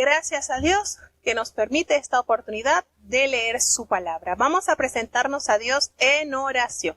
Gracias a Dios que nos permite esta oportunidad de leer su palabra. Vamos a presentarnos a Dios en oración.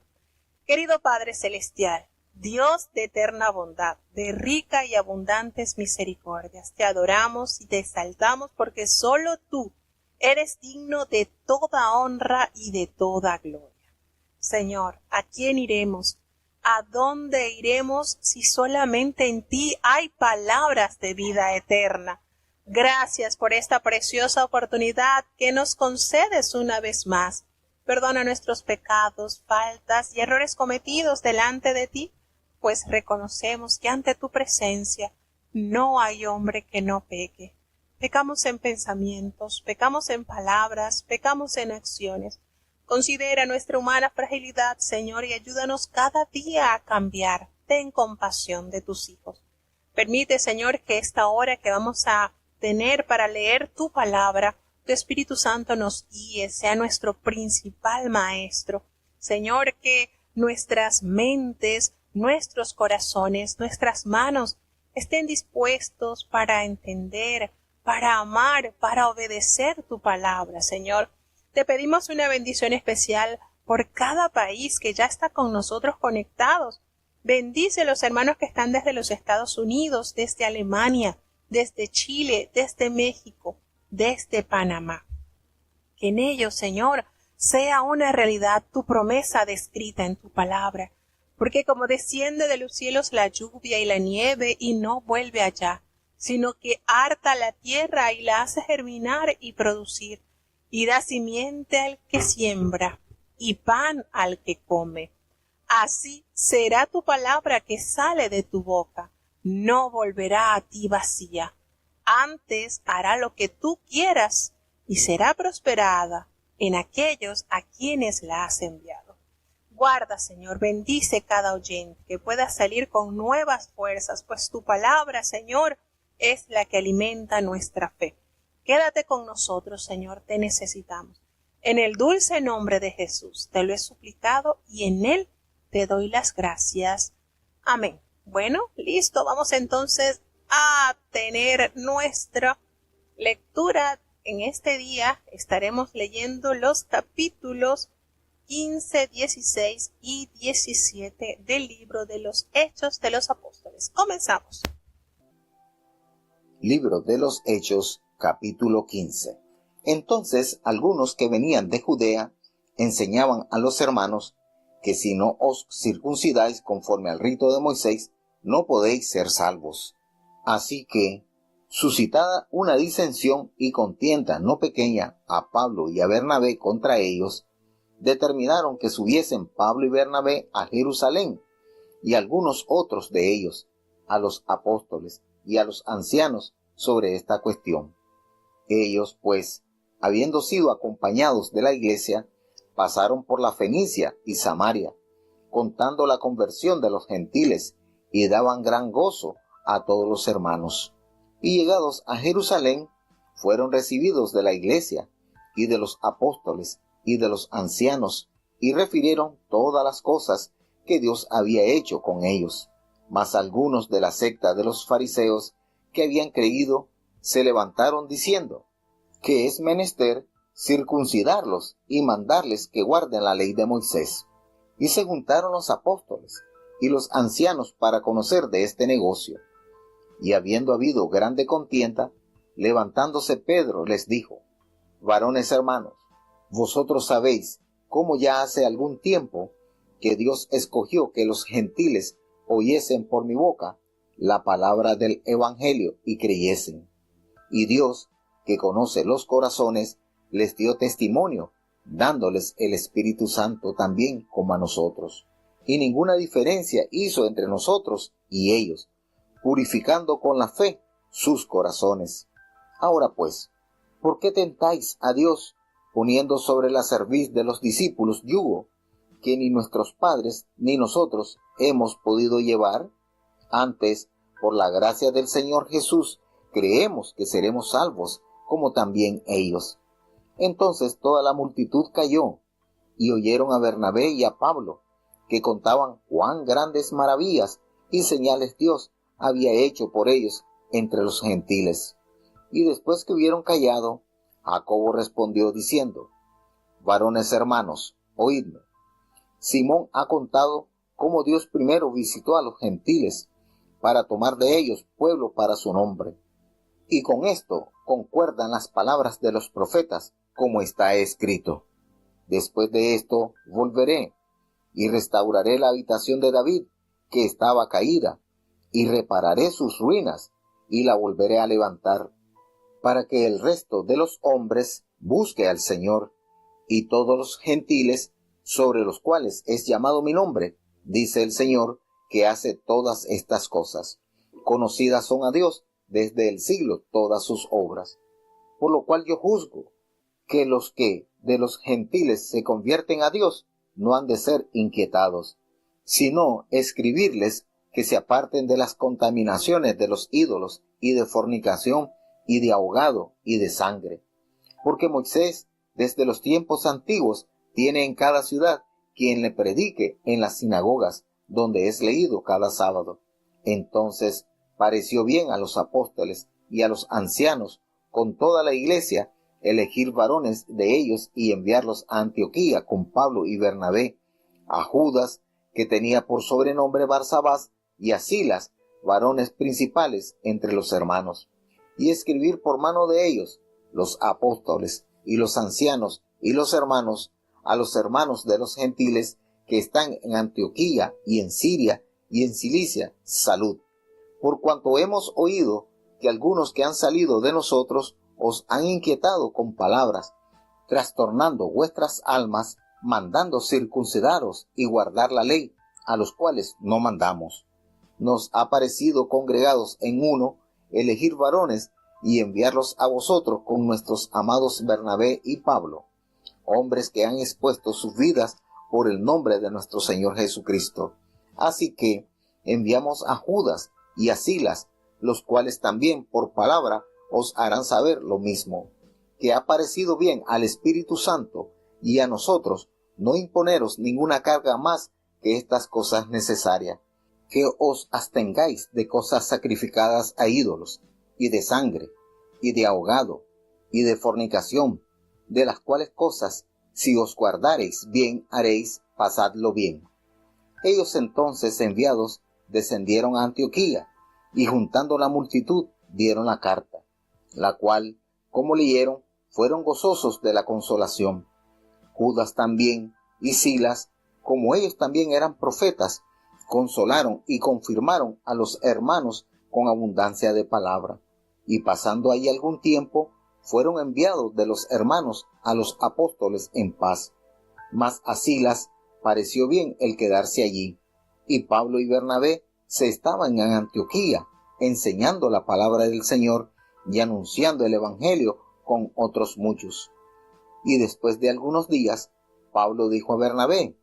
Querido Padre Celestial, Dios de eterna bondad, de rica y abundantes misericordias, te adoramos y te exaltamos porque solo tú eres digno de toda honra y de toda gloria. Señor, ¿a quién iremos? ¿A dónde iremos si solamente en ti hay palabras de vida eterna? Gracias por esta preciosa oportunidad que nos concedes una vez más. Perdona nuestros pecados, faltas y errores cometidos delante de ti, pues reconocemos que ante tu presencia no hay hombre que no peque. Pecamos en pensamientos, pecamos en palabras, pecamos en acciones. Considera nuestra humana fragilidad, Señor, y ayúdanos cada día a cambiar. Ten compasión de tus hijos. Permite, Señor, que esta hora que vamos a tener para leer tu palabra, tu Espíritu Santo nos guíe, sea nuestro principal maestro. Señor, que nuestras mentes, nuestros corazones, nuestras manos estén dispuestos para entender, para amar, para obedecer tu palabra, Señor. Te pedimos una bendición especial por cada país que ya está con nosotros conectados. Bendice a los hermanos que están desde los Estados Unidos, desde Alemania, desde Chile, desde México, desde Panamá. Que en ellos, Señor, sea una realidad tu promesa descrita en tu palabra, porque como desciende de los cielos la lluvia y la nieve y no vuelve allá, sino que harta la tierra y la hace germinar y producir, y da simiente al que siembra y pan al que come. Así será tu palabra que sale de tu boca. No volverá a ti vacía. Antes hará lo que tú quieras y será prosperada en aquellos a quienes la has enviado. Guarda, Señor, bendice cada oyente que pueda salir con nuevas fuerzas, pues tu palabra, Señor, es la que alimenta nuestra fe. Quédate con nosotros, Señor, te necesitamos. En el dulce nombre de Jesús te lo he suplicado y en él te doy las gracias. Amén. Bueno, listo, vamos entonces a tener nuestra lectura. En este día estaremos leyendo los capítulos 15, 16 y 17 del libro de los Hechos de los Apóstoles. Comenzamos. Libro de los Hechos, capítulo 15. Entonces algunos que venían de Judea enseñaban a los hermanos que si no os circuncidáis conforme al rito de Moisés, no podéis ser salvos. Así que, suscitada una disensión y contienda no pequeña a Pablo y a Bernabé contra ellos, determinaron que subiesen Pablo y Bernabé a Jerusalén, y algunos otros de ellos, a los apóstoles y a los ancianos sobre esta cuestión. Ellos, pues, habiendo sido acompañados de la iglesia, pasaron por la Fenicia y Samaria, contando la conversión de los gentiles, y daban gran gozo a todos los hermanos. Y llegados a Jerusalén, fueron recibidos de la iglesia, y de los apóstoles, y de los ancianos, y refirieron todas las cosas que Dios había hecho con ellos. Mas algunos de la secta de los fariseos que habían creído, se levantaron diciendo, que es menester circuncidarlos y mandarles que guarden la ley de Moisés. Y se juntaron los apóstoles y los ancianos para conocer de este negocio. Y habiendo habido grande contienda, levantándose Pedro les dijo, varones hermanos, vosotros sabéis cómo ya hace algún tiempo que Dios escogió que los gentiles oyesen por mi boca la palabra del evangelio y creyesen. Y Dios, que conoce los corazones, les dio testimonio, dándoles el Espíritu Santo también como a nosotros. Y ninguna diferencia hizo entre nosotros y ellos, purificando con la fe sus corazones. Ahora pues, ¿por qué tentáis a Dios, poniendo sobre la cerviz de los discípulos yugo, que ni nuestros padres ni nosotros hemos podido llevar? Antes, por la gracia del Señor Jesús, creemos que seremos salvos, como también ellos. Entonces toda la multitud cayó, y oyeron a Bernabé y a Pablo, que contaban cuán grandes maravillas y señales Dios había hecho por ellos entre los gentiles. Y después que hubieron callado, Jacobo respondió diciendo: Varones hermanos, oídme. Simón ha contado cómo Dios primero visitó a los gentiles para tomar de ellos pueblo para su nombre. Y con esto concuerdan las palabras de los profetas, como está escrito: Después de esto volveré y restauraré la habitación de David, que estaba caída, y repararé sus ruinas y la volveré a levantar, para que el resto de los hombres busque al Señor, y todos los gentiles sobre los cuales es llamado mi nombre, dice el Señor, que hace todas estas cosas. Conocidas son a Dios desde el siglo todas sus obras. Por lo cual yo juzgo que los que de los gentiles se convierten a Dios no han de ser inquietados, sino escribirles que se aparten de las contaminaciones de los ídolos y de fornicación y de ahogado y de sangre. Porque Moisés, desde los tiempos antiguos, tiene en cada ciudad quien le predique en las sinagogas, donde es leído cada sábado. Entonces pareció bien a los apóstoles y a los ancianos, con toda la iglesia, elegir varones de ellos y enviarlos a Antioquía con Pablo y Bernabé, a Judas, que tenía por sobrenombre Barsabás, y a Silas, varones principales entre los hermanos, y escribir por mano de ellos, los apóstoles y los ancianos y los hermanos, a los hermanos de los gentiles que están en Antioquía y en Siria y en Cilicia, salud. Por cuanto hemos oído que algunos que han salido de nosotros os han inquietado con palabras, trastornando vuestras almas, mandando circuncidaros y guardar la ley, a los cuales no mandamos. Nos ha parecido congregados en uno, elegir varones y enviarlos a vosotros con nuestros amados Bernabé y Pablo, hombres que han expuesto sus vidas por el nombre de nuestro Señor Jesucristo. Así que enviamos a Judas y a Silas, los cuales también por palabra os harán saber lo mismo, que ha parecido bien al Espíritu Santo y a nosotros no imponeros ninguna carga más que estas cosas necesarias, que os abstengáis de cosas sacrificadas a ídolos, y de sangre, y de ahogado, y de fornicación, de las cuales cosas, si os guardareis bien haréis, pasadlo bien. Ellos entonces, enviados, descendieron a Antioquía, y juntando la multitud, dieron la carta, la cual, como leyeron, fueron gozosos de la consolación. Judas también y Silas, como ellos también eran profetas, consolaron y confirmaron a los hermanos con abundancia de palabra. Y pasando allí algún tiempo, fueron enviados de los hermanos a los apóstoles en paz. Mas a Silas pareció bien el quedarse allí, y Pablo y Bernabé se estaban en Antioquía, enseñando la palabra del Señor y anunciando el evangelio con otros muchos. Y después de algunos días, Pablo dijo a Bernabé: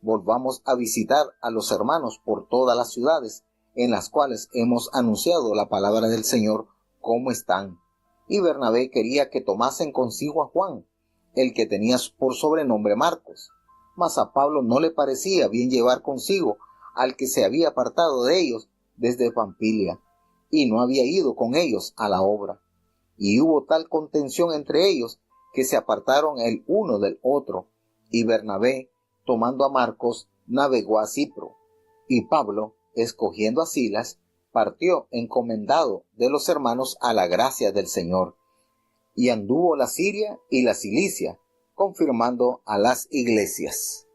volvamos a visitar a los hermanos por todas las ciudades en las cuales hemos anunciado la palabra del Señor, cómo están. Y Bernabé quería que tomasen consigo a Juan, el que tenía por sobrenombre Marcos. Mas a Pablo no le parecía bien llevar consigo al que se había apartado de ellos desde Pamfilia, y no había ido con ellos a la obra. Y hubo tal contención entre ellos que se apartaron el uno del otro, y Bernabé, tomando a Marcos, navegó a Cipro, y Pablo, escogiendo a Silas, partió encomendado de los hermanos a la gracia del Señor, y anduvo la Siria y la Cilicia, confirmando a las iglesias.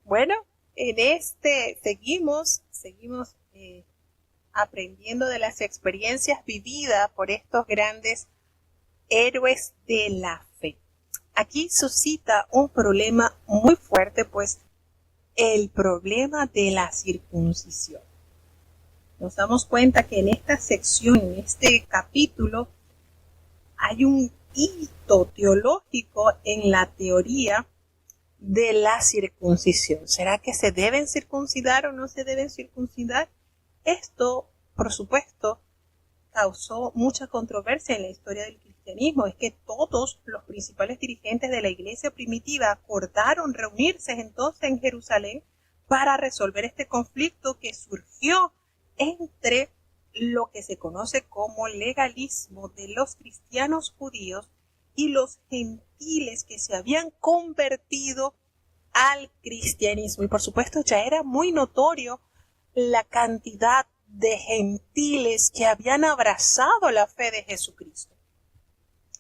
Bueno, en seguimos aprendiendo de las experiencias vividas por estos grandes héroes de la fe. Aquí suscita un problema muy fuerte, pues el problema de la circuncisión. Nos damos cuenta que en esta sección, en este capítulo, hay un hito teológico en la teoría de la circuncisión. ¿Será que se deben circuncidar o no se deben circuncidar? Esto, por supuesto, causó mucha controversia en la historia del cristianismo. Es que todos los principales dirigentes de la iglesia primitiva acordaron reunirse entonces en Jerusalén para resolver este conflicto que surgió entre lo que se conoce como legalismo de los cristianos judíos y los gentiles que se habían convertido al cristianismo. Y por supuesto ya era muy notorio la cantidad de gentiles que habían abrazado la fe de Jesucristo.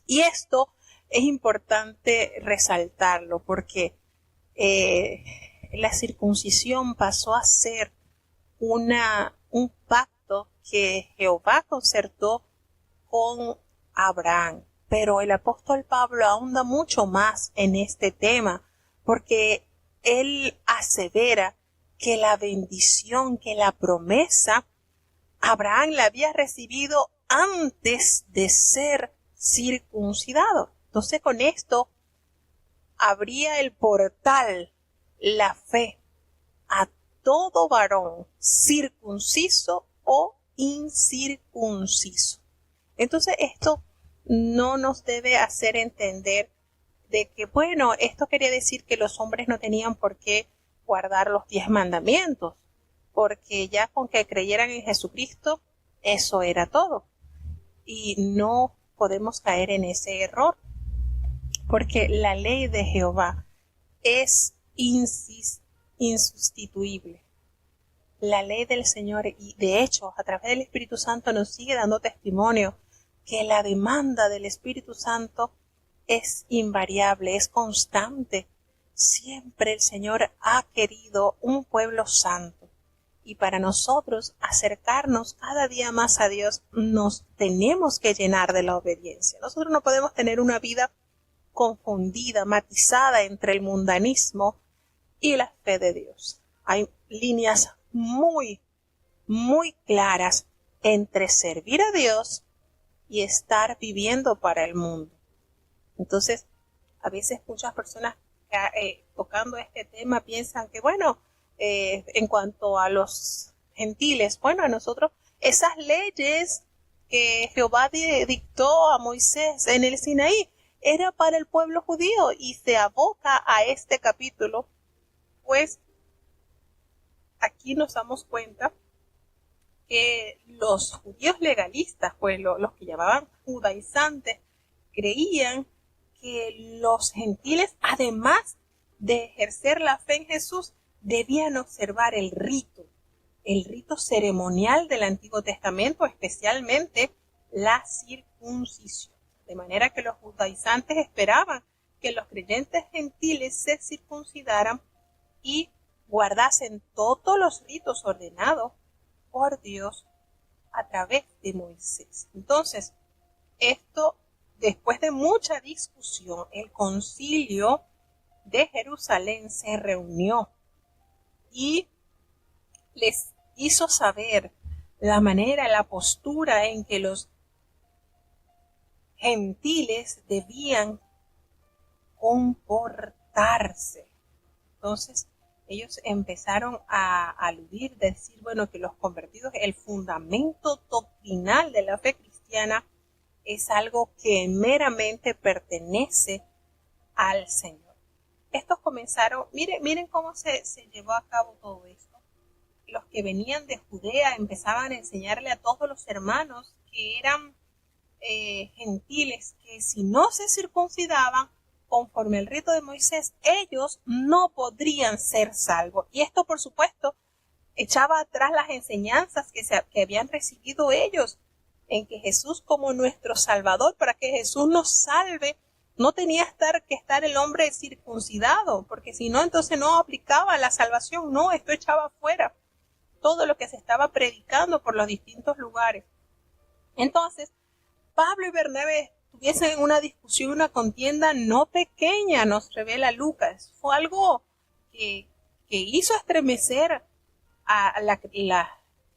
Y esto es importante resaltarlo porque la circuncisión pasó a ser un pacto que Jehová concertó con Abraham. Pero el apóstol Pablo ahonda mucho más en este tema porque él asevera que la bendición, que la promesa, Abraham la había recibido antes de ser circuncidado. Entonces con esto abría el portal, la fe, a todo varón, circunciso o incircunciso. Entonces esto no nos debe hacer entender de que, bueno, esto quería decir que los hombres no tenían por qué guardar los 10 mandamientos, porque ya con que creyeran en Jesucristo, eso era todo. Y no podemos caer en ese error, porque la ley de Jehová es insustituible. La ley del Señor, y de hecho, a través del Espíritu Santo nos sigue dando testimonio que la demanda del Espíritu Santo es invariable, es constante. Siempre el Señor ha querido un pueblo santo. Y para nosotros acercarnos cada día más a Dios, nos tenemos que llenar de la obediencia. Nosotros no podemos tener una vida confundida, matizada entre el mundanismo y la fe de Dios. Hay líneas muy, muy claras entre servir a Dios y estar viviendo para el mundo. Entonces, a veces muchas personas tocando este tema piensan que, bueno, en cuanto a los gentiles, bueno, a nosotros esas leyes que Jehová dictó a Moisés en el Sinaí era para el pueblo judío y se aboca a este capítulo, pues aquí nos damos cuenta que los judíos legalistas, pues los que llamaban judaizantes, creían que los gentiles, además de ejercer la fe en Jesús, debían observar el rito ceremonial del Antiguo Testamento, especialmente la circuncisión. De manera que los judaizantes esperaban que los creyentes gentiles se circuncidaran y guardasen todos los ritos ordenados por Dios a través de Moisés. Entonces, esto, después de mucha discusión, el concilio de Jerusalén se reunió y les hizo saber la manera, la postura en que los gentiles debían comportarse. Entonces, ellos empezaron a aludir, decir, bueno, que los convertidos, el fundamento doctrinal de la fe cristiana es algo que meramente pertenece al Señor. Estos comenzaron, miren cómo se llevó a cabo todo esto. Los que venían de Judea empezaban a enseñarle a todos los hermanos que eran gentiles, que si no se circuncidaban conforme al rito de Moisés, ellos no podrían ser salvos. Y esto, por supuesto, echaba atrás las enseñanzas que habían recibido ellos, en que Jesús como nuestro Salvador, para que Jesús nos salve, no tenía que estar el hombre circuncidado, porque si no, entonces no aplicaba la salvación. No, esto echaba fuera todo lo que se estaba predicando por los distintos lugares. Entonces, Pablo y Bernabé tuviesen una discusión, una contienda no pequeña, nos revela Lucas. Fue algo que hizo estremecer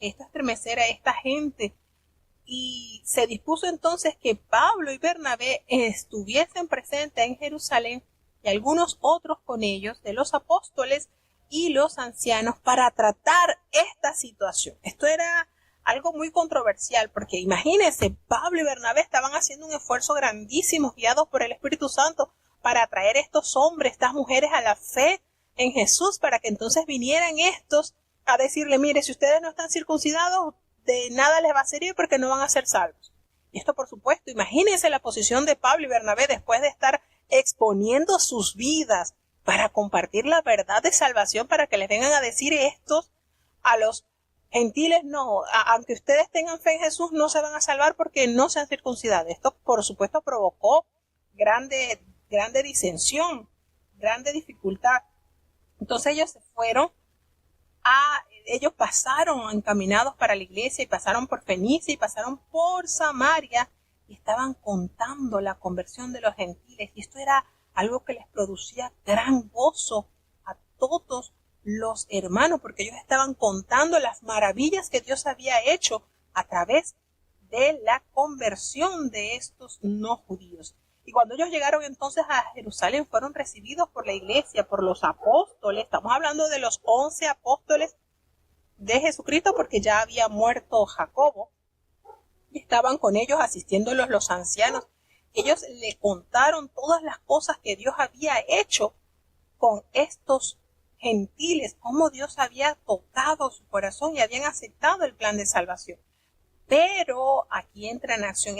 estremecer a esta gente. Y se dispuso entonces que Pablo y Bernabé estuviesen presentes en Jerusalén y algunos otros con ellos, de los apóstoles y los ancianos, para tratar esta situación. Esto era algo muy controversial, porque imagínense, Pablo y Bernabé estaban haciendo un esfuerzo grandísimo, guiados por el Espíritu Santo, para atraer a estos hombres, estas mujeres a la fe en Jesús, para que entonces vinieran estos a decirle, mire, si ustedes no están circuncidados, de nada les va a servir porque no van a ser salvos. Y esto, por supuesto, imagínense la posición de Pablo y Bernabé después de estar exponiendo sus vidas para compartir la verdad de salvación, para que les vengan a decir estos a los gentiles: no, aunque ustedes tengan fe en Jesús, no se van a salvar porque no se han circuncidado. Esto, por supuesto, provocó grande disensión, grande dificultad. Entonces ellos pasaron encaminados para la iglesia y pasaron por Fenicia y pasaron por Samaria y estaban contando la conversión de los gentiles, y esto era algo que les producía gran gozo a todos los hermanos, porque ellos estaban contando las maravillas que Dios había hecho a través de la conversión de estos no judíos. Y cuando ellos llegaron entonces a Jerusalén, fueron recibidos por la iglesia, por los apóstoles. Estamos hablando de los 11 apóstoles de Jesucristo, porque ya había muerto Jacobo, y estaban con ellos asistiéndolos los ancianos. Ellos le contaron todas las cosas que Dios había hecho con estos gentiles, cómo Dios había tocado su corazón y habían aceptado el plan de salvación. Pero aquí entra en acción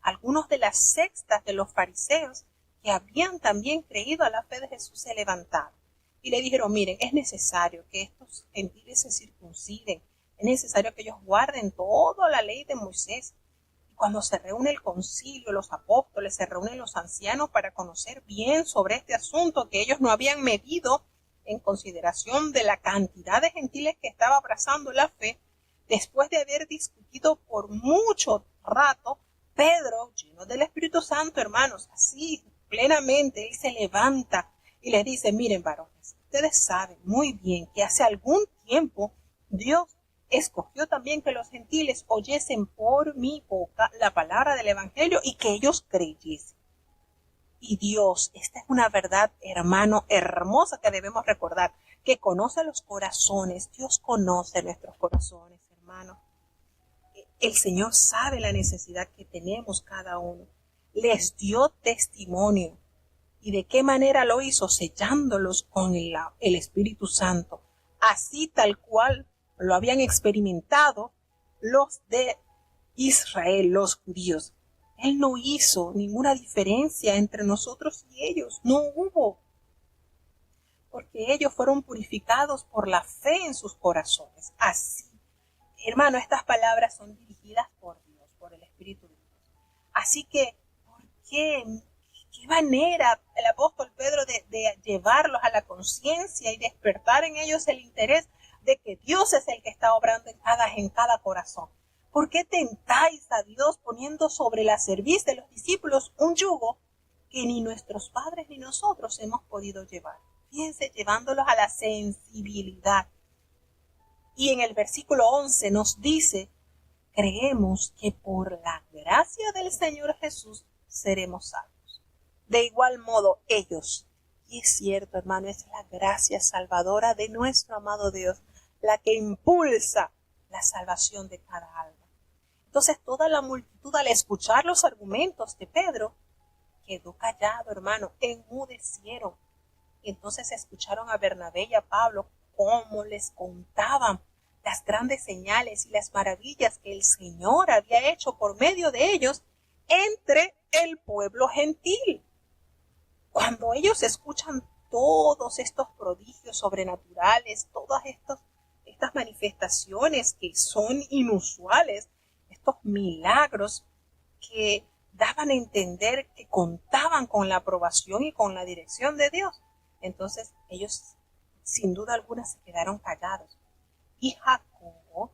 algunos de las sectas de los fariseos que habían también creído a la fe de Jesús, se levantaron y le dijeron: miren, es necesario que estos gentiles se circunciden, es necesario que ellos guarden toda la ley de Moisés. Y cuando se reúne el concilio, los apóstoles, se reúnen los ancianos para conocer bien sobre este asunto que ellos no habían medido en consideración de la cantidad de gentiles que estaba abrazando la fe, después de haber discutido por mucho rato, Pedro, lleno del Espíritu Santo, hermanos, así plenamente, él se levanta y les dice: miren, varones, ustedes saben muy bien que hace algún tiempo Dios escogió también que los gentiles oyesen por mi boca la palabra del evangelio y que ellos creyesen. Y Dios, esta es una verdad, hermano, hermosa, que debemos recordar, que conoce los corazones. Dios conoce nuestros corazones, hermano. El Señor sabe la necesidad que tenemos cada uno. Les dio testimonio. ¿Y de qué manera lo hizo? Sellándolos con el Espíritu Santo. Así tal cual lo habían experimentado los de Israel, los judíos. Él no hizo ninguna diferencia entre nosotros y ellos. No hubo. Porque ellos fueron purificados por la fe en sus corazones. Así, hermano, estas palabras son dirigidas por Dios, por el Espíritu de Dios. Así que, ¿por qué? ¿Qué manera el apóstol Pedro de llevarlos a la conciencia y despertar en ellos el interés de que Dios es el que está obrando en cada corazón? ¿Por qué tentáis a Dios poniendo sobre la cerviz de los discípulos un yugo que ni nuestros padres ni nosotros hemos podido llevar? Fíjense, llevándolos a la sensibilidad. Y en el versículo 11 nos dice: creemos que por la gracia del Señor Jesús seremos salvos. De igual modo ellos. Y es cierto, hermano, es la gracia salvadora de nuestro amado Dios la que impulsa la salvación de cada alma. Entonces toda la multitud, al escuchar los argumentos de Pedro, quedó callado, hermano, enmudecieron. Y entonces escucharon a Bernabé y a Pablo cómo les contaban las grandes señales y las maravillas que el Señor había hecho por medio de ellos entre el pueblo gentil. Cuando ellos escuchan todos estos prodigios sobrenaturales, todas estas manifestaciones que son inusuales, estos milagros que daban a entender que contaban con la aprobación y con la dirección de Dios, entonces ellos sin duda alguna se quedaron callados. Y Jacobo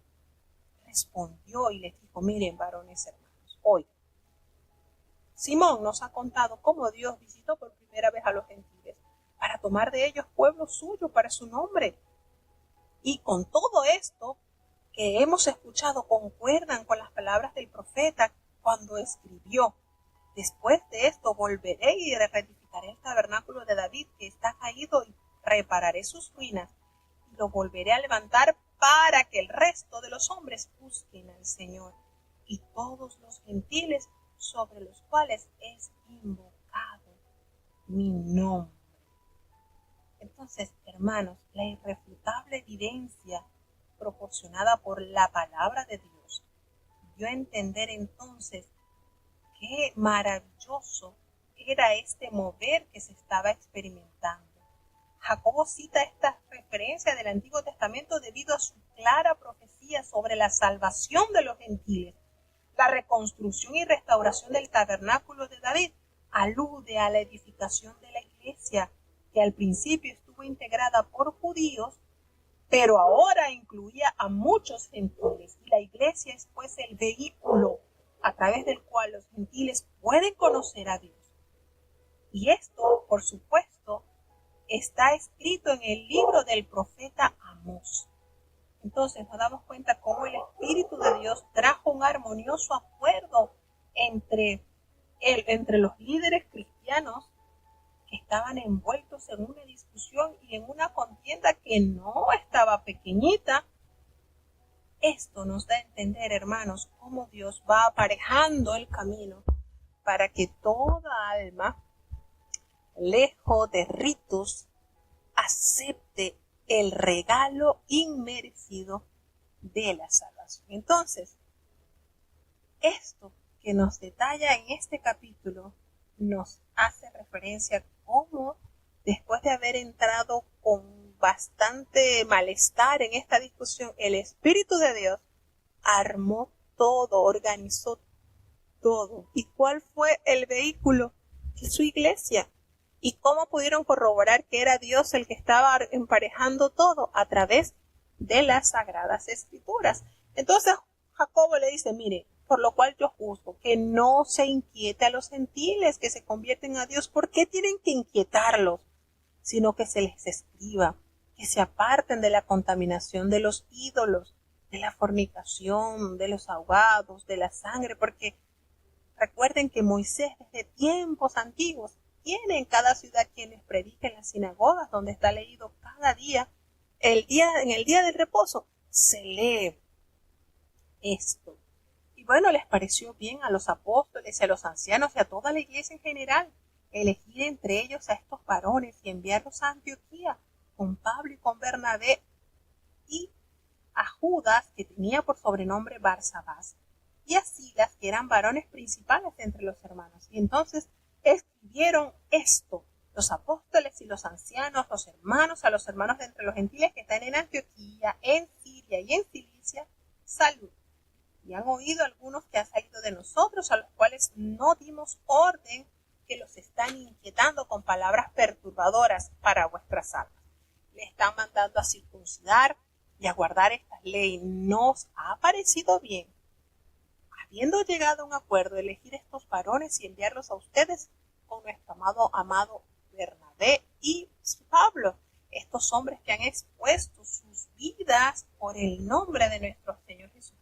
respondió y les dijo: miren, varones hermanos, hoy Simón nos ha contado cómo Dios visitó por primera vez a los gentiles para tomar de ellos pueblo suyo para su nombre. Y con todo esto que hemos escuchado concuerdan con las palabras del profeta cuando escribió: después de esto volveré y reedificaré el tabernáculo de David que está caído y repararé sus ruinas y lo volveré a levantar para que el resto de los hombres busquen al Señor y todos los gentiles sobre los cuales es invocado mi nombre. Entonces, hermanos, la irrefutable evidencia proporcionada por la palabra de Dios, dio a entender entonces qué maravilloso era este mover que se estaba experimentando. Jacobo cita esta referencia del Antiguo Testamento debido a su clara profecía sobre la salvación de los gentiles. La reconstrucción y restauración del tabernáculo de David alude a la edificación de la iglesia, que al principio estuvo integrada por judíos, pero ahora incluía a muchos gentiles. Y la iglesia es pues el vehículo a través del cual los gentiles pueden conocer a Dios. Y esto, por supuesto, está escrito en el libro del profeta Amós. Entonces nos damos cuenta cómo el Espíritu de Dios trajo un armonioso acuerdo entre los líderes cristianos que estaban envueltos en una discusión y en una contienda que no estaba pequeñita. Esto nos da a entender, hermanos, cómo Dios va aparejando el camino para que toda alma, lejos de ritos, acepte el regalo inmerecido de la salvación. Entonces, esto que nos detalla en este capítulo nos hace referencia a cómo, después de haber entrado con bastante malestar en esta discusión, el Espíritu de Dios armó todo, organizó todo. ¿Y cuál fue el vehículo? Su iglesia. ¿Y cómo pudieron corroborar que era Dios el que estaba emparejando todo? A través de las Sagradas Escrituras. Entonces Jacobo le dice, mire, por lo cual yo juzgo que no se inquiete a los gentiles que se convierten a Dios. ¿Por qué tienen que inquietarlos? Sino que se les escriba, que se aparten de la contaminación de los ídolos, de la fornicación, de los ahogados, de la sangre, porque recuerden que Moisés desde tiempos antiguos tiene en cada ciudad quienes prediquen en las sinagogas, donde está leído cada día, en el día del reposo, se lee esto. Y bueno, les pareció bien a los apóstoles y a los ancianos y a toda la iglesia en general elegir entre ellos a estos varones y enviarlos a Antioquía con Pablo y con Bernabé, y a Judas, que tenía por sobrenombre Barsabás, y a Silas, que eran varones principales entre los hermanos. Y entonces escribieron esto, los apóstoles y los ancianos, los hermanos, a los hermanos de entre los gentiles que están en Antioquía, en Siria y en Cilicia, salud. Y han oído algunos que han salido de nosotros, a los cuales no dimos orden, que los están inquietando con palabras perturbadoras para vuestras almas. Le están mandando a circuncidar y a guardar esta ley. Nos ha parecido bien, habiendo llegado a un acuerdo, elegir estos varones y enviarlos a ustedes con nuestro amado Bernabé y Pablo, estos hombres que han expuesto sus vidas por el nombre de nuestro Señor Jesucristo.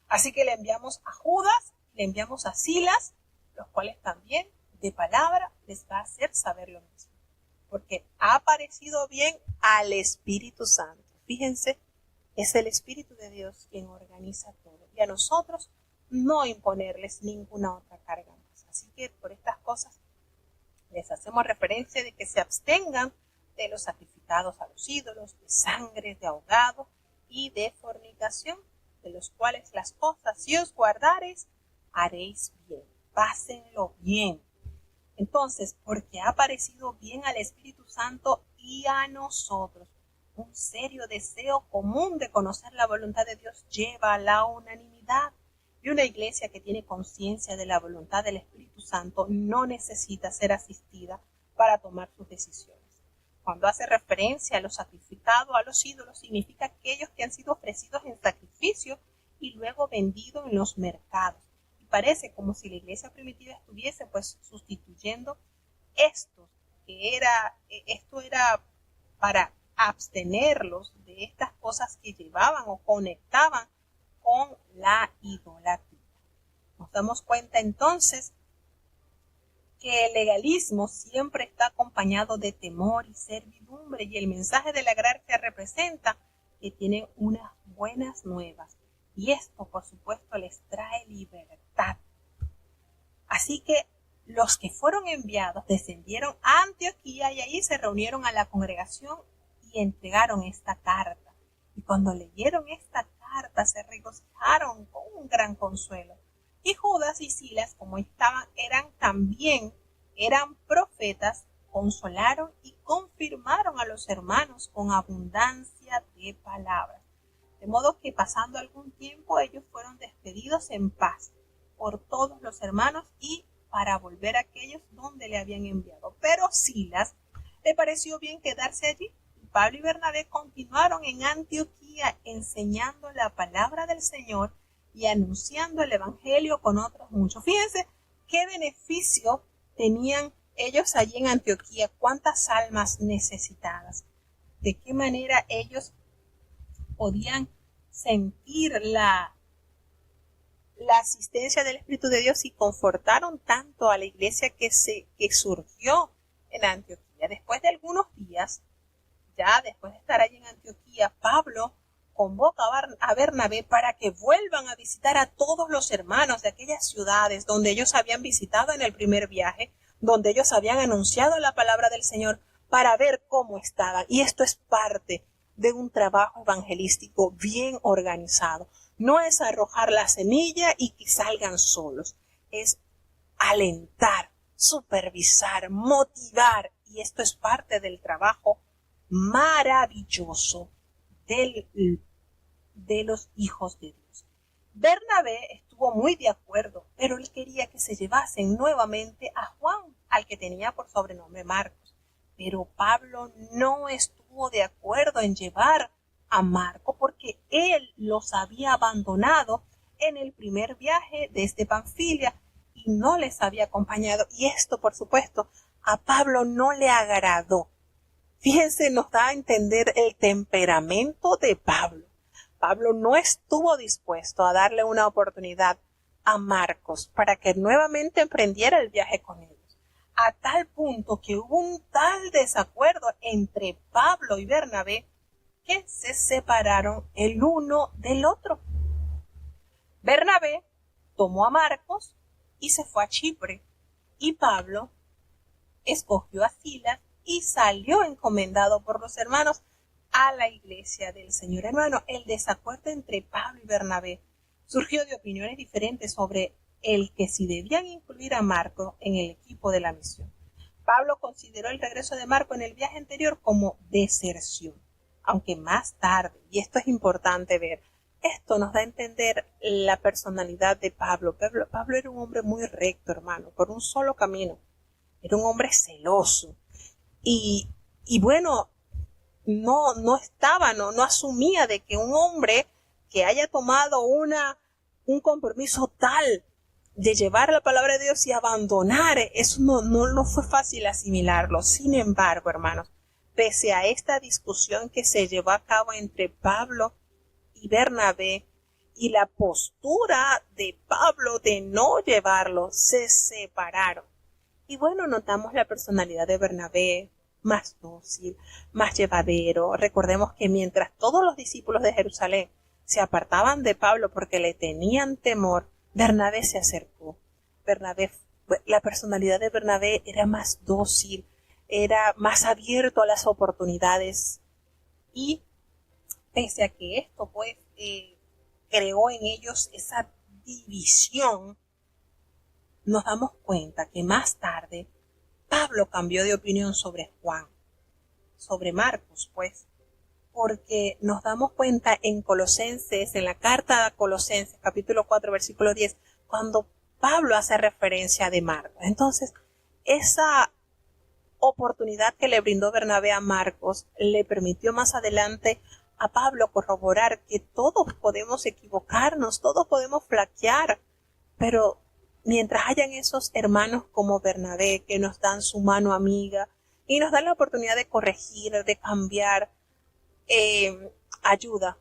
Así que le enviamos a Judas, le enviamos a Silas, los cuales también de palabra les va a hacer saber lo mismo, porque ha parecido bien al Espíritu Santo. Fíjense, es el Espíritu de Dios quien organiza todo, y a nosotros no imponerles ninguna otra carga más. Así que por estas cosas les hacemos referencia de que se abstengan de los sacrificados a los ídolos, de sangre, de ahogado y de fornicación, de los cuales las cosas, si os guardareis, haréis bien, pásenlo bien. Entonces, porque ha parecido bien al Espíritu Santo y a nosotros, un serio deseo común de conocer la voluntad de Dios lleva a la unanimidad. Y una iglesia que tiene conciencia de la voluntad del Espíritu Santo no necesita ser asistida para tomar sus decisiones. Cuando hace referencia a lo sacrificado a los ídolos, significa aquellos que han sido ofrecidos en sacrificio y luego vendidos en los mercados. Y parece como si la iglesia primitiva estuviese pues sustituyendo esto era para abstenerlos de estas cosas que llevaban o conectaban con la idolatría. Nos damos cuenta entonces que el legalismo siempre está acompañado de temor y servidumbre, y el mensaje de la gracia representa que tienen unas buenas nuevas, y esto por supuesto les trae libertad. Así que los que fueron enviados descendieron a Antioquía y allí se reunieron a la congregación y entregaron esta carta. Y cuando leyeron esta carta se regocijaron con un gran consuelo. Y Judas y Silas, como eran profetas, consolaron y confirmaron a los hermanos con abundancia de palabras. De modo que pasando algún tiempo ellos fueron despedidos en paz por todos los hermanos y para volver a aquellos donde le habían enviado. Pero Silas le pareció bien quedarse allí. Pablo y Bernabé continuaron en Antioquía enseñando la palabra del Señor y anunciando el evangelio con otros muchos. Fíjense qué beneficio tenían ellos allí en Antioquía, cuántas almas necesitadas, de qué manera ellos podían sentir la asistencia del Espíritu de Dios y confortaron tanto a la iglesia que surgió en Antioquía. Después de algunos días, ya después de estar allí en Antioquía, Pablo convoca a Bernabé para que vuelvan a visitar a todos los hermanos de aquellas ciudades donde ellos habían visitado en el primer viaje, donde ellos habían anunciado la palabra del Señor, para ver cómo estaban. Y esto es parte de un trabajo evangelístico bien organizado. No es arrojar la semilla y que salgan solos. Es alentar, supervisar, motivar. Y esto es parte del trabajo maravilloso de los hijos de Dios. Bernabé estuvo muy de acuerdo, pero él quería que se llevasen nuevamente a Juan, al que tenía por sobrenombre Marcos. Pero Pablo no estuvo de acuerdo en llevar a Marcos porque él los había abandonado en el primer viaje desde Panfilia y no les había acompañado. Y esto, por supuesto, a Pablo no le agradó. Fíjense, nos da a entender el temperamento de Pablo. Pablo no estuvo dispuesto a darle una oportunidad a Marcos para que nuevamente emprendiera el viaje con ellos, a tal punto que hubo un tal desacuerdo entre Pablo y Bernabé que se separaron el uno del otro. Bernabé tomó a Marcos y se fue a Chipre, y Pablo escogió a Silas y salió encomendado por los hermanos a la iglesia del Señor. Hermano, el desacuerdo entre Pablo y Bernabé surgió de opiniones diferentes sobre el que si debían incluir a Marco en el equipo de la misión. Pablo consideró el regreso de Marco en el viaje anterior como deserción, aunque más tarde, y esto es importante ver, esto nos da a entender la personalidad de Pablo. Pablo era un hombre muy recto, hermano, por un solo camino. Era un hombre celoso. Y bueno, no asumía de que un hombre que haya tomado un compromiso tal de llevar la palabra de Dios y abandonar, eso no fue fácil asimilarlo. Sin embargo, hermanos, pese a esta discusión que se llevó a cabo entre Pablo y Bernabé y la postura de Pablo de no llevarlo, se separaron. Y bueno, notamos la personalidad de Bernabé, más dócil, más llevadero. Recordemos que mientras todos los discípulos de Jerusalén se apartaban de Pablo porque le tenían temor, Bernabé se acercó. La personalidad de Bernabé era más dócil, era más abierto a las oportunidades, y pese a que esto creó en ellos esa división, nos damos cuenta que más tarde Pablo cambió de opinión sobre Juan, sobre Marcos, porque nos damos cuenta en la carta a Colosenses, capítulo 4, versículo 10, cuando Pablo hace referencia de Marcos. Entonces, esa oportunidad que le brindó Bernabé a Marcos le permitió más adelante a Pablo corroborar que todos podemos equivocarnos, todos podemos flaquear, pero mientras hayan esos hermanos como Bernabé que nos dan su mano amiga y nos dan la oportunidad de corregir, de cambiar, ayuda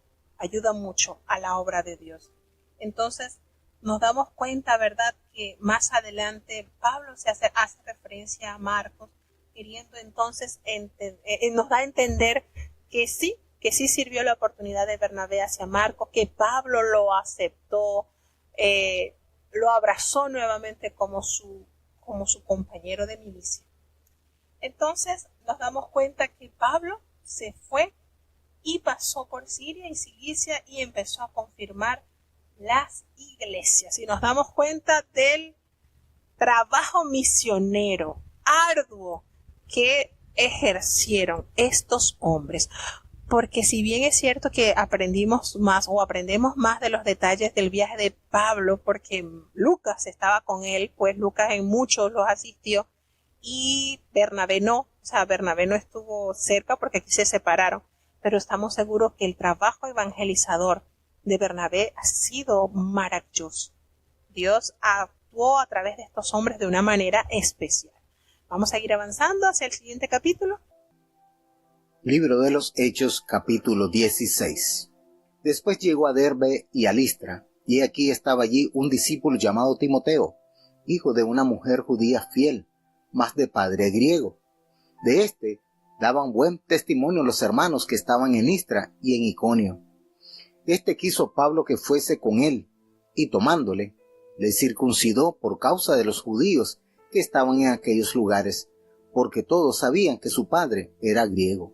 mucho a la obra de Dios. Entonces nos damos cuenta, ¿verdad?, que más adelante Pablo hace referencia a Marcos, queriendo entonces nos da a entender que sí sirvió la oportunidad de Bernabé hacia Marcos, que Pablo lo aceptó, lo abrazó nuevamente como su compañero de milicia. Entonces nos damos cuenta que Pablo se fue y pasó por Siria y Cilicia y empezó a confirmar las iglesias. Y nos damos cuenta del trabajo misionero arduo que ejercieron estos hombres. Porque si bien es cierto que aprendemos más de los detalles del viaje de Pablo, porque Lucas estaba con él, pues Lucas en muchos los asistió y Bernabé no, o sea, Bernabé no estuvo cerca porque aquí se separaron, pero estamos seguros que el trabajo evangelizador de Bernabé ha sido maravilloso. Dios actuó a través de estos hombres de una manera especial. Vamos a ir avanzando hacia el siguiente capítulo. Libro de los Hechos, capítulo 16. Después llegó a Derbe y a Listra, y aquí estaba allí un discípulo llamado Timoteo, hijo de una mujer judía fiel, mas de padre griego. De éste daban buen testimonio los hermanos que estaban en Listra y en Iconio. Este quiso Pablo que fuese con él, y tomándole, le circuncidó por causa de los judíos que estaban en aquellos lugares, porque todos sabían que su padre era griego.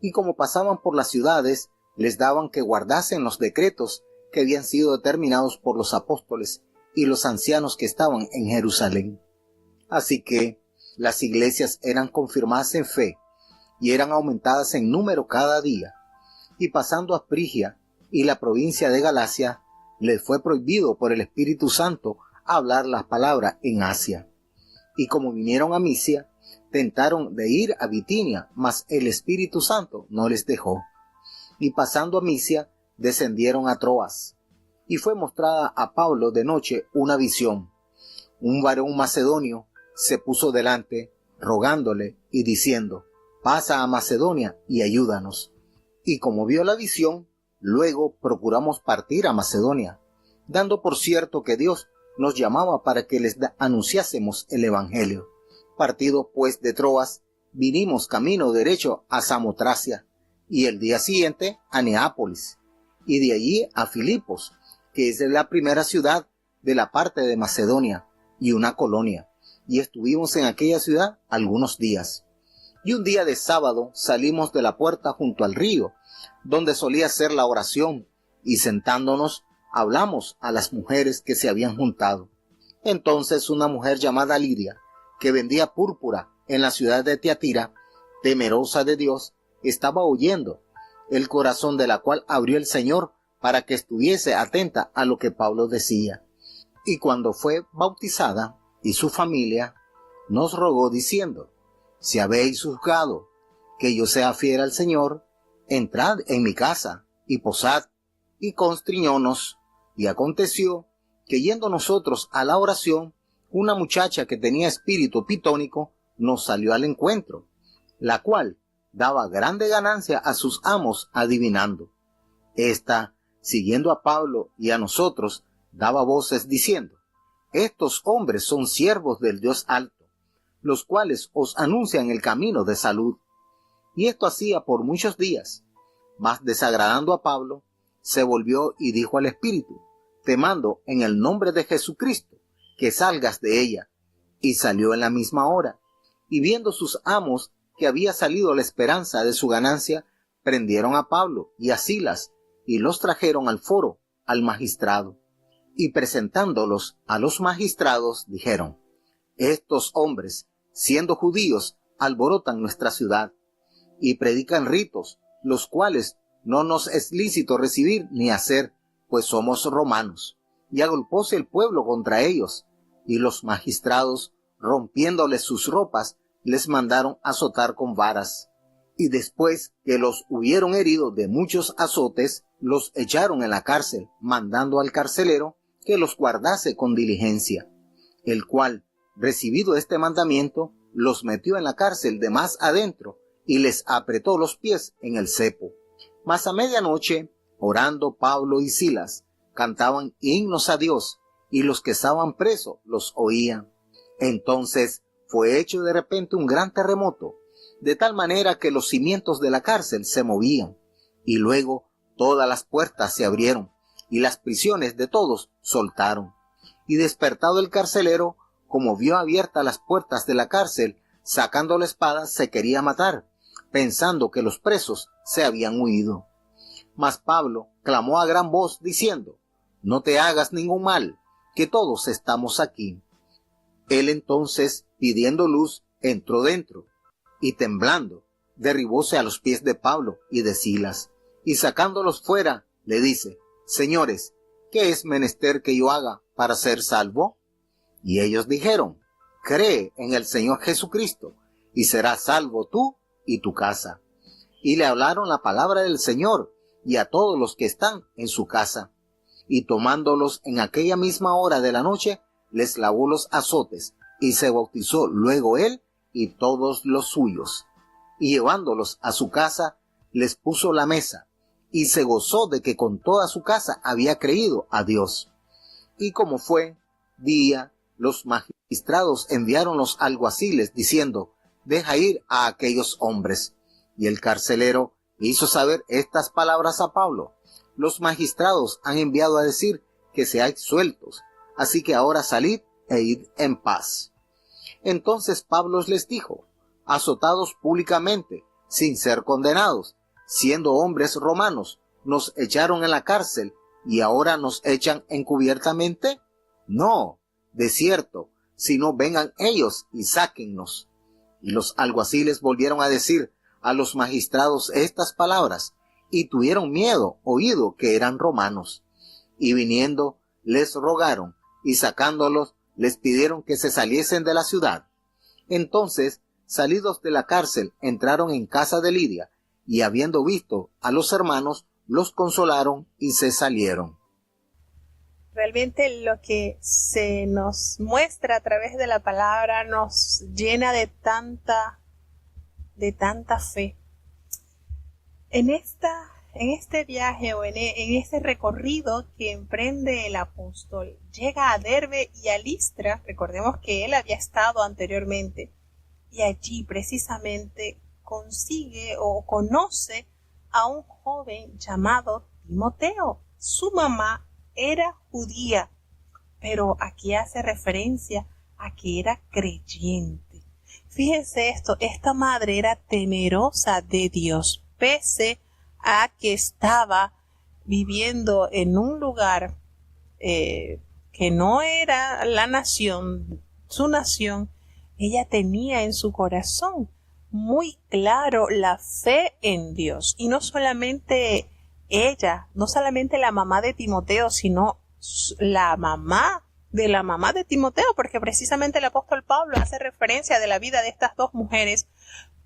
Y como pasaban por las ciudades, les daban que guardasen los decretos que habían sido determinados por los apóstoles y los ancianos que estaban en Jerusalén. Así que las iglesias eran confirmadas en fe y eran aumentadas en número cada día. Y pasando a Frigia y la provincia de Galacia, les fue prohibido por el Espíritu Santo hablar las palabras en Asia. Y como vinieron a Misia, tentaron de ir a Bitinia, mas el Espíritu Santo no les dejó. Y pasando a Misia, descendieron a Troas. Y fue mostrada a Pablo de noche una visión. Un varón macedonio se puso delante, rogándole y diciendo: pasa a Macedonia y ayúdanos. Y como vio la visión, luego procuramos partir a Macedonia, dando por cierto que Dios nos llamaba para que les anunciásemos el Evangelio. Partido pues de Troas, vinimos camino derecho a Samotracia, y el día siguiente a Neápolis, y de allí a Filipos, que es la primera ciudad de la parte de Macedonia, y una colonia, y estuvimos en aquella ciudad algunos días. Y un día de sábado salimos de la puerta junto al río, donde solía ser la oración, y sentándonos hablamos a las mujeres que se habían juntado. Entonces una mujer llamada Lidia, que vendía púrpura en la ciudad de Tiatira, temerosa de Dios, estaba oyendo, el corazón de la cual abrió el Señor para que estuviese atenta a lo que Pablo decía. Y cuando fue bautizada, y su familia, nos rogó diciendo: si habéis juzgado que yo sea fiel al Señor, entrad en mi casa y posad. Y constriñónos, y aconteció que yendo nosotros a la oración, una muchacha que tenía espíritu pitónico nos salió al encuentro, la cual daba grande ganancia a sus amos adivinando. Esta, siguiendo a Pablo y a nosotros, daba voces diciendo: estos hombres son siervos del Dios alto, los cuales os anuncian el camino de salud. Y esto hacía por muchos días. Mas desagradando a Pablo, se volvió y dijo al espíritu: te mando en el nombre de Jesucristo que salgas de ella. Y salió en la misma hora. Y viendo sus amos que había salido la esperanza de su ganancia, prendieron a Pablo y a Silas y los trajeron al foro, al magistrado. Y presentándolos a los magistrados, dijeron: estos hombres, siendo judíos, alborotan nuestra ciudad y predican ritos, los cuales no nos es lícito recibir ni hacer, pues somos romanos. Y agolpóse el pueblo contra ellos, y los magistrados, rompiéndoles sus ropas, les mandaron azotar con varas. Y después que los hubieron herido de muchos azotes, los echaron en la cárcel, mandando al carcelero que los guardase con diligencia, el cual, recibido este mandamiento, los metió en la cárcel de más adentro, y les apretó los pies en el cepo. Mas a medianoche, orando Pablo y Silas, cantaban himnos a Dios, y los que estaban presos los oían. Entonces fue hecho de repente un gran terremoto, de tal manera que los cimientos de la cárcel se movían, y luego todas las puertas se abrieron, y las prisiones de todos soltaron. Y despertado el carcelero, como vio abiertas las puertas de la cárcel, sacando la espada se quería matar, pensando que los presos se habían huido. Mas Pablo clamó a gran voz diciendo: no te hagas ningún mal, que todos estamos aquí. Él entonces, pidiendo luz, entró dentro, y temblando, derribóse a los pies de Pablo y de Silas, y sacándolos fuera, le dice: señores, ¿qué es menester que yo haga para ser salvo? Y ellos dijeron: cree en el Señor Jesucristo, y serás salvo tú y tu casa. Y le hablaron la palabra del Señor, y a todos los que están en su casa. Y tomándolos en aquella misma hora de la noche, les lavó los azotes, y se bautizó luego él y todos los suyos. Y llevándolos a su casa, les puso la mesa, y se gozó de que con toda su casa había creído a Dios. Y como fue día, los magistrados enviaron los alguaciles, diciendo: deja ir a aquellos hombres. Y el carcelero hizo saber estas palabras a Pablo: los magistrados han enviado a decir que seáis sueltos, así que ahora salid e id en paz. Entonces Pablo les dijo: azotados públicamente, sin ser condenados, siendo hombres romanos, nos echaron en la cárcel, y ahora nos echan encubiertamente. No, de cierto, sino vengan ellos y sáquennos. Y los alguaciles volvieron a decir a los magistrados estas palabras, y tuvieron miedo, oído que eran romanos. Y viniendo, les rogaron, y sacándolos, les pidieron que se saliesen de la ciudad. Entonces, salidos de la cárcel, entraron en casa de Lidia, y habiendo visto a los hermanos, los consolaron y se salieron. Realmente lo que se nos muestra a través de la palabra nos llena de tanta fe. En este viaje o en este recorrido que emprende el apóstol, llega a Derbe y a Listra. Recordemos que él había estado anteriormente, y allí precisamente consigue o conoce a un joven llamado Timoteo. Su mamá era judía, pero aquí hace referencia a que era creyente. Fíjense esto, esta madre era temerosa de Dios, pese a que estaba viviendo en un lugar que no era la nación, su nación. Ella tenía en su corazón muy claro la fe en Dios. Y no solamente ella, no solamente la mamá de Timoteo, sino la mamá de Timoteo, porque precisamente el apóstol Pablo hace referencia de la vida de estas dos mujeres,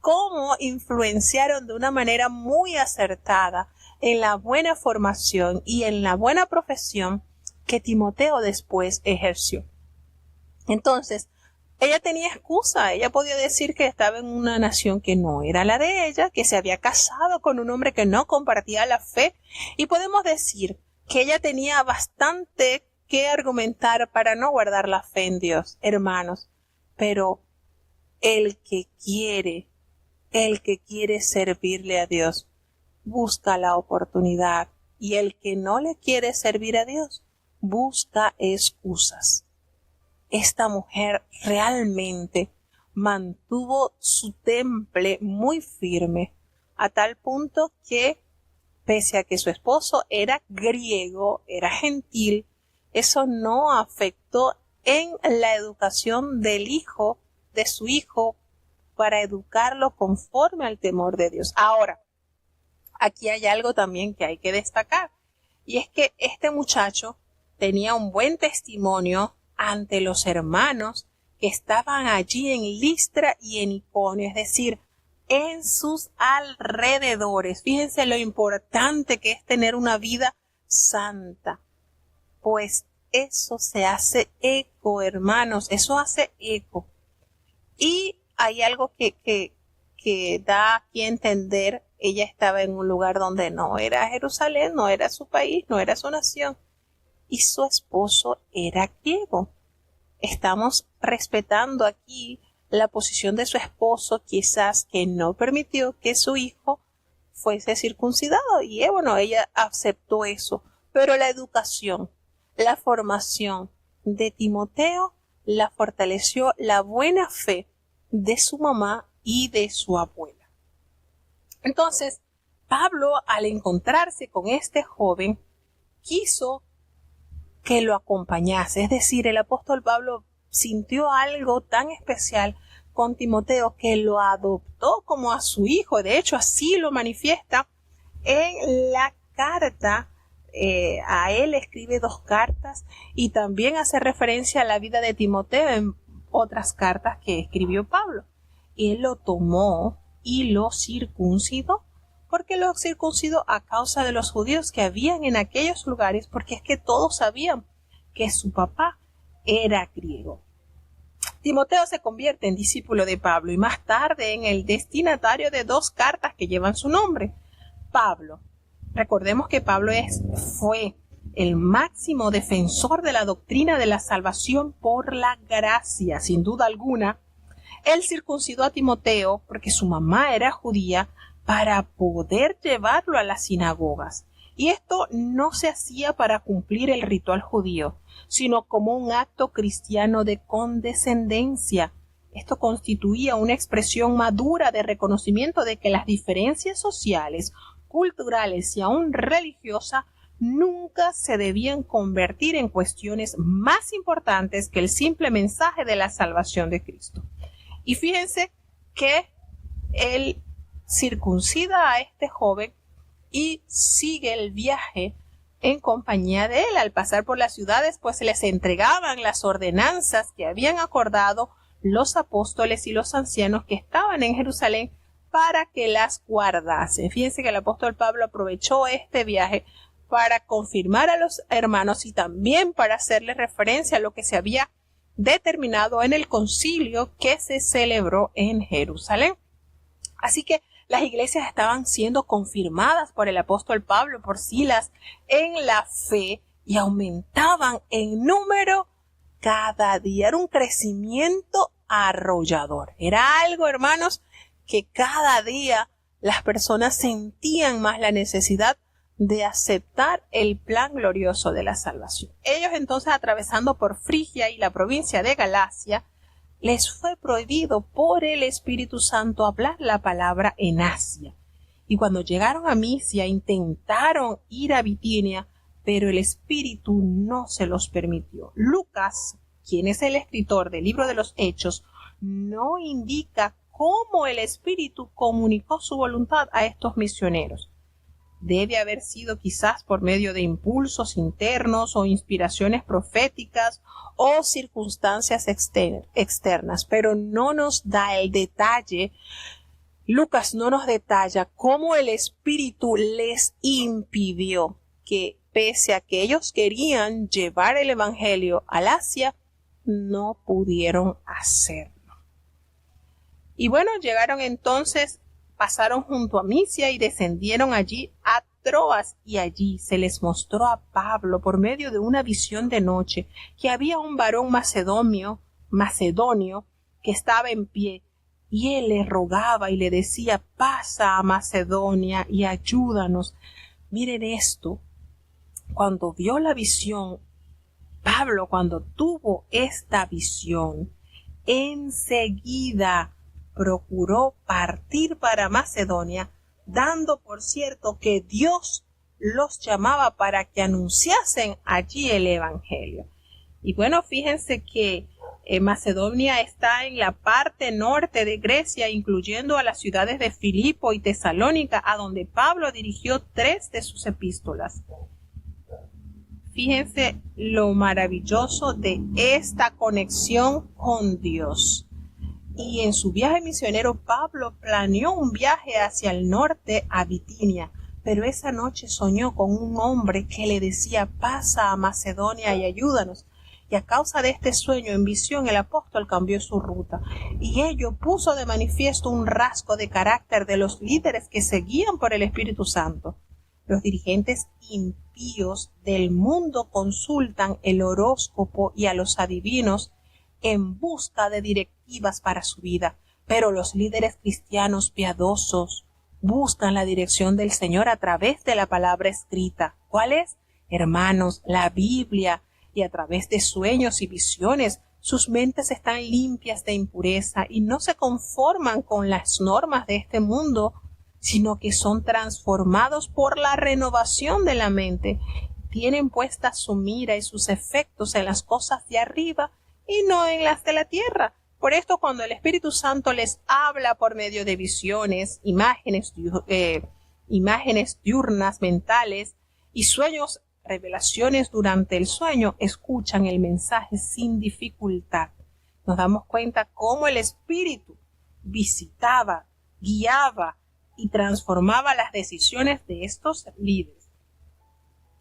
cómo influenciaron de una manera muy acertada en la buena formación y en la buena profesión que Timoteo después ejerció. Entonces, ella tenía excusa. Ella podía decir que estaba en una nación que no era la de ella, que se había casado con un hombre que no compartía la fe, y podemos decir que ella tenía bastante que argumentar para no guardar la fe en Dios, hermanos. Pero el que quiere servirle a Dios, busca la oportunidad, y el que no le quiere servir a Dios, busca excusas. Esta mujer realmente mantuvo su temple muy firme, a tal punto que, pese a que su esposo era griego, era gentil, eso no afectó en la educación de su hijo, para educarlo conforme al temor de Dios. Ahora, aquí hay algo también que hay que destacar, y es que este muchacho tenía un buen testimonio ante los hermanos que estaban allí en Listra y en Iconio, es decir, en sus alrededores. Fíjense lo importante que es tener una vida santa, pues eso se hace eco, hermanos, eso hace eco. Y hay algo que da aquí a entender: ella estaba en un lugar donde no era Jerusalén, no era su país, no era su nación, y su esposo era griego. Estamos respetando aquí la posición de su esposo, quizás que no permitió que su hijo fuese circuncidado, y bueno, ella aceptó eso. Pero la educación, la formación de Timoteo la fortaleció la buena fe de su mamá y de su abuela. Entonces, Pablo, al encontrarse con este joven, quiso que lo acompañase. Es decir, el apóstol Pablo sintió algo tan especial con Timoteo que lo adoptó como a su hijo. De hecho, así lo manifiesta en la carta. A él escribe 2 cartas y también hace referencia a la vida de Timoteo en otras cartas que escribió Pablo. Él lo tomó y lo circuncidó. ¿Por qué lo circuncidó? A causa de los judíos que habían en aquellos lugares, porque es que todos sabían que su papá era griego. Timoteo se convierte en discípulo de Pablo y más tarde en el destinatario de 2 cartas que llevan su nombre. Pablo. Recordemos que Pablo fue el máximo defensor de la doctrina de la salvación por la gracia, sin duda alguna. Él circuncidó a Timoteo porque su mamá era judía para poder llevarlo a las sinagogas. Y esto no se hacía para cumplir el ritual judío, sino como un acto cristiano de condescendencia. Esto constituía una expresión madura de reconocimiento de que las diferencias sociales, culturales y aún religiosas nunca se debían convertir en cuestiones más importantes que el simple mensaje de la salvación de Cristo. Y fíjense que él circuncida a este joven y sigue el viaje en compañía de él. Al pasar por las ciudades, pues se les entregaban las ordenanzas que habían acordado los apóstoles y los ancianos que estaban en Jerusalén para que las guardasen. Fíjense que el apóstol Pablo aprovechó este viaje para confirmar a los hermanos y también para hacerle referencia a lo que se había determinado en el concilio que se celebró en Jerusalén. Así que las iglesias estaban siendo confirmadas por el apóstol Pablo, por Silas, en la fe y aumentaban en número cada día. Era un crecimiento arrollador. Era algo, hermanos, que cada día las personas sentían más la necesidad de aceptar el plan glorioso de la salvación. Ellos entonces, atravesando por Frigia y la provincia de Galacia, les fue prohibido por el Espíritu Santo hablar la palabra en Asia. Y cuando llegaron a Misia, intentaron ir a Bitinia, pero el Espíritu no se los permitió. Lucas, quien es el escritor del libro de los Hechos, no indica cómo el Espíritu comunicó su voluntad a estos misioneros. Debe haber sido quizás por medio de impulsos internos o inspiraciones proféticas o circunstancias externas, pero no nos da el detalle. Lucas no nos detalla cómo el Espíritu les impidió que, pese a que ellos querían llevar el Evangelio al Asia, no pudieron hacerlo. Y bueno, llegaron entonces, pasaron junto a Misia y descendieron allí a Troas, y allí se les mostró a Pablo por medio de una visión de noche que había un varón macedonio que estaba en pie, y él le rogaba y le decía: pasa a Macedonia y ayúdanos. Miren esto, cuando vio la visión, Pablo, cuando tuvo esta visión, enseguida procuró partir para Macedonia, dando por cierto que Dios los llamaba para que anunciasen allí el Evangelio. Y bueno, fíjense que Macedonia está en la parte norte de Grecia, incluyendo a las ciudades de Filipo y Tesalónica, a donde Pablo dirigió 3 de sus epístolas. Fíjense lo maravilloso de esta conexión con Dios. Y en su viaje misionero, Pablo planeó un viaje hacia el norte a Bitinia, pero esa noche soñó con un hombre que le decía: pasa a Macedonia y ayúdanos. Y a causa de este sueño en visión, el apóstol cambió su ruta, y ello puso de manifiesto un rasgo de carácter de los líderes que seguían por el Espíritu Santo. Los dirigentes impíos del mundo consultan el horóscopo y a los adivinos en busca de directivas para su vida, pero los líderes cristianos piadosos buscan la dirección del Señor a través de la palabra escrita. ¿Cuál es? Hermanos, la Biblia. Y a través de sueños y visiones, sus mentes están limpias de impureza y no se conforman con las normas de este mundo, sino que son transformados por la renovación de la mente. Tienen puesta su mira y sus efectos en las cosas de arriba y no en las de la tierra. Por esto, cuando el Espíritu Santo les habla por medio de visiones, imágenes diurnas mentales y sueños, revelaciones durante el sueño, escuchan el mensaje sin dificultad. Nos damos cuenta cómo el Espíritu visitaba, guiaba y transformaba las decisiones de estos líderes.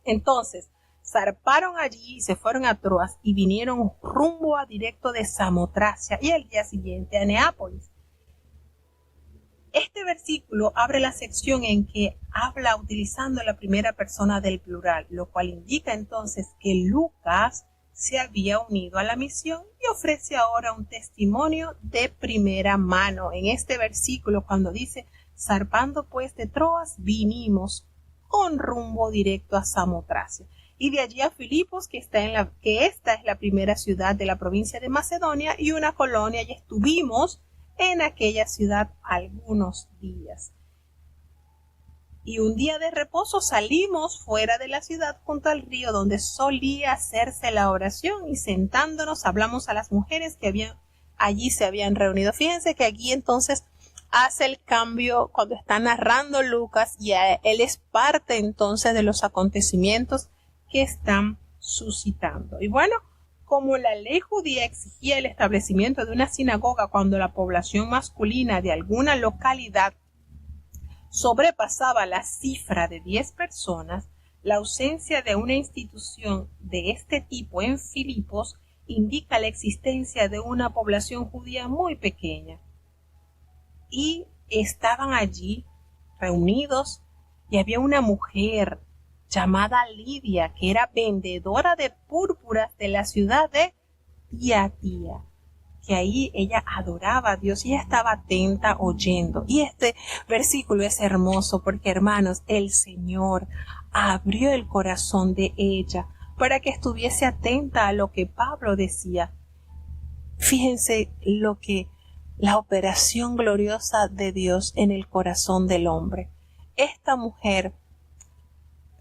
Entonces, zarparon allí y se fueron a Troas y vinieron rumbo a directo de Samotracia y al día siguiente a Neápolis. Este versículo abre la sección en que habla utilizando la primera persona del plural, lo cual indica entonces que Lucas se había unido a la misión y ofrece ahora un testimonio de primera mano. En este versículo, cuando dice, zarpando pues de Troas, vinimos con rumbo directo a Samotracia. Y de allí a Filipos, que esta es la primera ciudad de la provincia de Macedonia y una colonia, y estuvimos en aquella ciudad algunos días. Y un día de reposo salimos fuera de la ciudad junto al río donde solía hacerse la oración, y sentándonos hablamos a las mujeres que allí se habían reunido. Fíjense que aquí entonces hace el cambio cuando está narrando Lucas, y él es parte entonces de los acontecimientos que están suscitando. Y bueno, como la ley judía exigía el establecimiento de una sinagoga cuando la población masculina de alguna localidad sobrepasaba la cifra de 10 personas, la ausencia de una institución de este tipo en Filipos indica la existencia de una población judía muy pequeña. Y estaban allí reunidos, y había una mujer llamada Lidia, que era vendedora de púrpuras de la ciudad de Tiatira, que ahí ella adoraba a Dios y ella estaba atenta oyendo. Y este versículo es hermoso porque, hermanos, el Señor abrió el corazón de ella para que estuviese atenta a lo que Pablo decía. Fíjense la operación gloriosa de Dios en el corazón del hombre. Esta mujer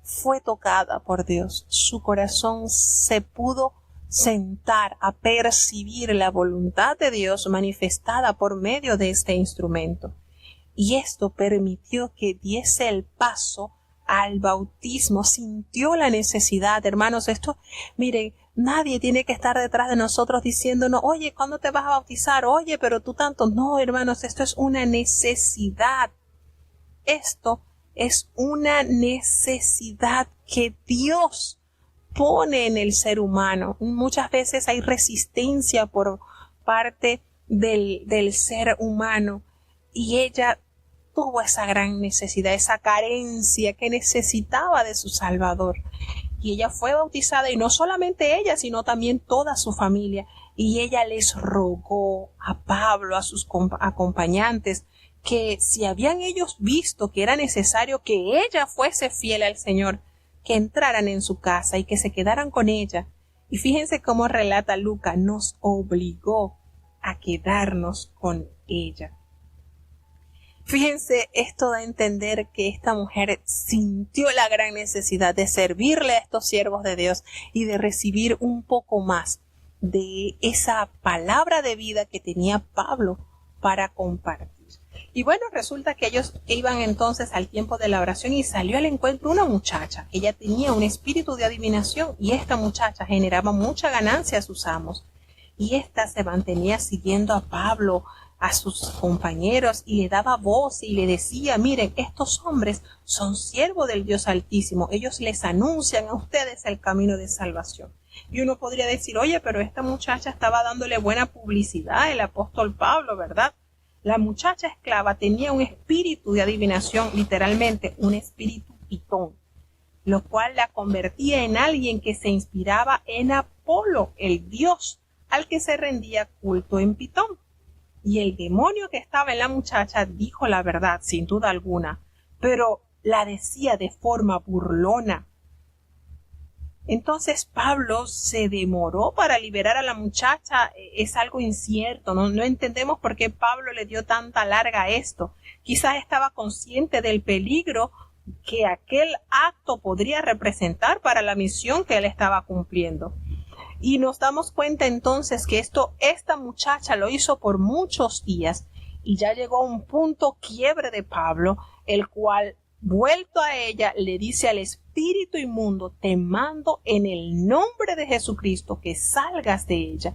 fue tocada por Dios. Su corazón se pudo sentar a percibir la voluntad de Dios manifestada por medio de este instrumento. Y esto permitió que diese el paso al bautismo. Sintió la necesidad, hermanos. Miren, nadie tiene que estar detrás de nosotros diciéndonos, oye, ¿cuándo te vas a bautizar? Oye, pero tú tanto. No, hermanos, esto es una necesidad. Esto es una necesidad que Dios pone en el ser humano. Muchas veces hay resistencia por parte del ser humano, y ella tuvo esa gran necesidad, esa carencia que necesitaba de su Salvador. Y ella fue bautizada, y no solamente ella, sino también toda su familia. Y ella les rogó a Pablo, a sus acompañantes, que si habían ellos visto que era necesario que ella fuese fiel al Señor, que entraran en su casa y que se quedaran con ella. Y fíjense cómo relata Lucas, nos obligó a quedarnos con ella. Fíjense, esto da a entender que esta mujer sintió la gran necesidad de servirle a estos siervos de Dios y de recibir un poco más de esa palabra de vida que tenía Pablo para compartir. Y bueno, resulta que ellos iban entonces al tiempo de la oración y salió al encuentro una muchacha. Ella tenía un espíritu de adivinación, y esta muchacha generaba mucha ganancia a sus amos. Y ésta se mantenía siguiendo a Pablo, a sus compañeros, y le daba voz y le decía, miren, estos hombres son siervos del Dios Altísimo. Ellos les anuncian a ustedes el camino de salvación. Y uno podría decir, oye, pero esta muchacha estaba dándole buena publicidad al apóstol Pablo, ¿verdad? La muchacha esclava tenía un espíritu de adivinación, literalmente un espíritu pitón, lo cual la convertía en alguien que se inspiraba en Apolo, el dios al que se rendía culto en Pitón. Y el demonio que estaba en la muchacha dijo la verdad, sin duda alguna, pero la decía de forma burlona. Entonces Pablo se demoró para liberar a la muchacha. Es algo incierto, no entendemos por qué Pablo le dio tanta larga a esto. Quizás estaba consciente del peligro que aquel acto podría representar para la misión que él estaba cumpliendo. Y nos damos cuenta entonces que esta muchacha lo hizo por muchos días y ya llegó a un punto quiebre de Pablo, el cual, vuelto a ella, le dice al espíritu inmundo: te mando en el nombre de Jesucristo que salgas de ella.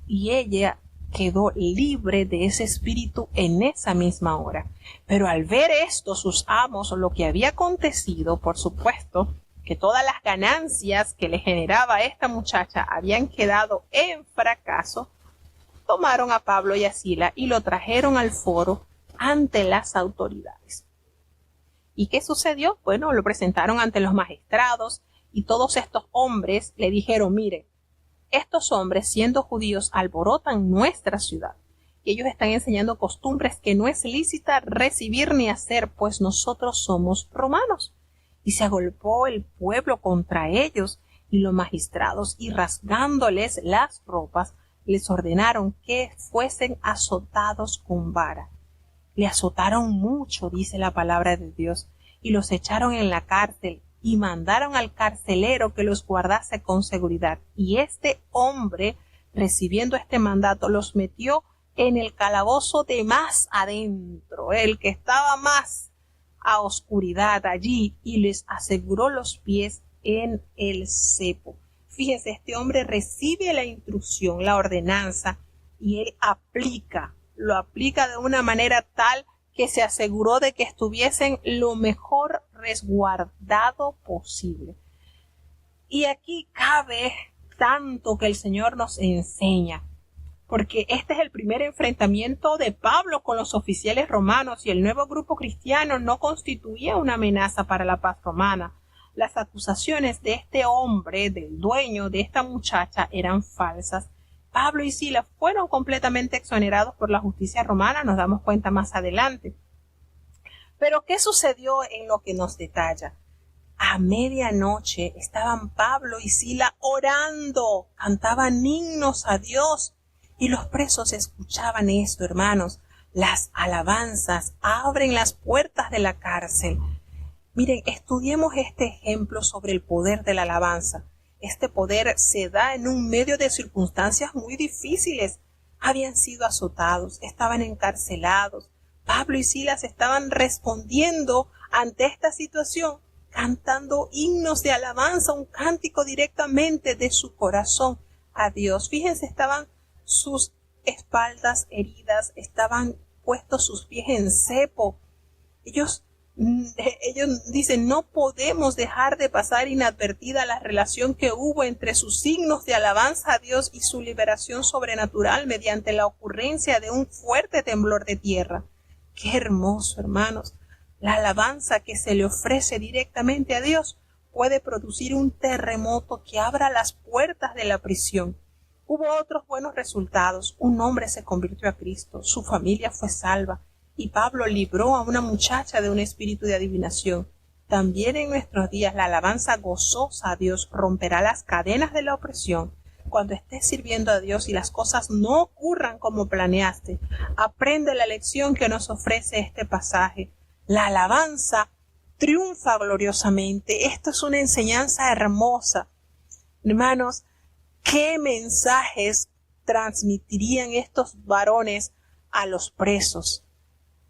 Y ella quedó libre de ese espíritu en esa misma hora. Pero al ver esto, sus amos, lo que había acontecido, por supuesto, que todas las ganancias que le generaba a esta muchacha habían quedado en fracaso, tomaron a Pablo y a Sila y lo trajeron al foro ante las autoridades. ¿Y qué sucedió? Bueno, lo presentaron ante los magistrados y todos estos hombres le dijeron: mire, estos hombres, siendo judíos, alborotan nuestra ciudad y ellos están enseñando costumbres que no es lícita recibir ni hacer, pues nosotros somos romanos. Y se agolpó el pueblo contra ellos y los magistrados, y rasgándoles las ropas, les ordenaron que fuesen azotados con vara. Le azotaron mucho, dice la palabra de Dios, y los echaron en la cárcel y mandaron al carcelero que los guardase con seguridad. Y este hombre, recibiendo este mandato, los metió en el calabozo de más adentro, el que estaba más a oscuridad allí, y les aseguró los pies en el cepo. Fíjense, este hombre recibe la instrucción, la ordenanza, y él lo aplica de una manera tal que se aseguró de que estuviesen lo mejor resguardado posible. Y aquí cabe tanto que el Señor nos enseña, porque este es el primer enfrentamiento de Pablo con los oficiales romanos, y el nuevo grupo cristiano no constituía una amenaza para la paz romana. Las acusaciones de este hombre, del dueño de esta muchacha, eran falsas. Pablo y Silas fueron completamente exonerados por la justicia romana, nos damos cuenta más adelante. Pero ¿qué sucedió en lo que nos detalla? A medianoche estaban Pablo y Silas orando, cantaban himnos a Dios, y los presos escuchaban esto, hermanos. Las alabanzas abren las puertas de la cárcel. Miren, estudiemos este ejemplo sobre el poder de la alabanza. Este poder se da en un medio de circunstancias muy difíciles. Habían sido azotados, estaban encarcelados. Pablo y Silas estaban respondiendo ante esta situación, cantando himnos de alabanza, un cántico directamente de su corazón a Dios. Fíjense, estaban sus espaldas heridas, estaban puestos sus pies en cepo. Ellos dicen: no podemos dejar de pasar inadvertida la relación que hubo entre sus signos de alabanza a Dios y su liberación sobrenatural mediante la ocurrencia de un fuerte temblor de tierra. Qué hermoso, hermanos. La alabanza que se le ofrece directamente a Dios puede producir un terremoto que abra las puertas de la prisión. Hubo otros buenos resultados. Un hombre se convirtió a Cristo, su familia fue salva, y Pablo libró a una muchacha de un espíritu de adivinación. También en nuestros días la alabanza gozosa a Dios romperá las cadenas de la opresión. Cuando estés sirviendo a Dios y las cosas no ocurran como planeaste, aprende la lección que nos ofrece este pasaje. La alabanza triunfa gloriosamente. Esto es una enseñanza hermosa. Hermanos, ¿qué mensajes transmitirían estos varones a los presos?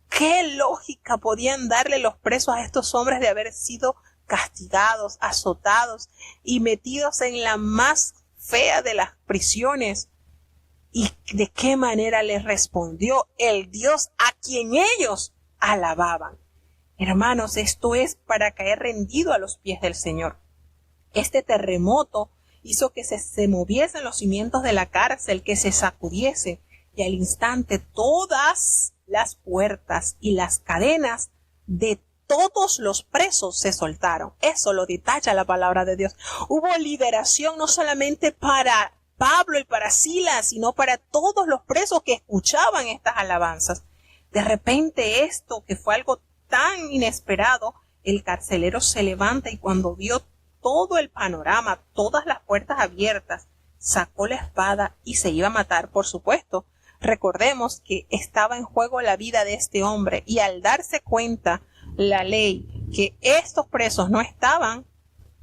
¿Qué lógica podían darle los presos a estos hombres de haber sido castigados, azotados y metidos en la más fea de las prisiones? ¿Y de qué manera les respondió el Dios a quien ellos alababan? Hermanos, esto es para caer rendido a los pies del Señor. Este terremoto hizo que se moviesen los cimientos de la cárcel, que se sacudiese, y al instante todas las puertas y las cadenas de todos los presos se soltaron. Eso lo detalla la palabra de Dios. Hubo liberación no solamente para Pablo y para Silas, sino para todos los presos que escuchaban estas alabanzas. De repente esto, que fue algo tan inesperado, el carcelero se levanta y cuando vio todo el panorama, todas las puertas abiertas, sacó la espada y se iba a matar, por supuesto. Recordemos que estaba en juego la vida de este hombre, y al darse cuenta la ley que estos presos no estaban,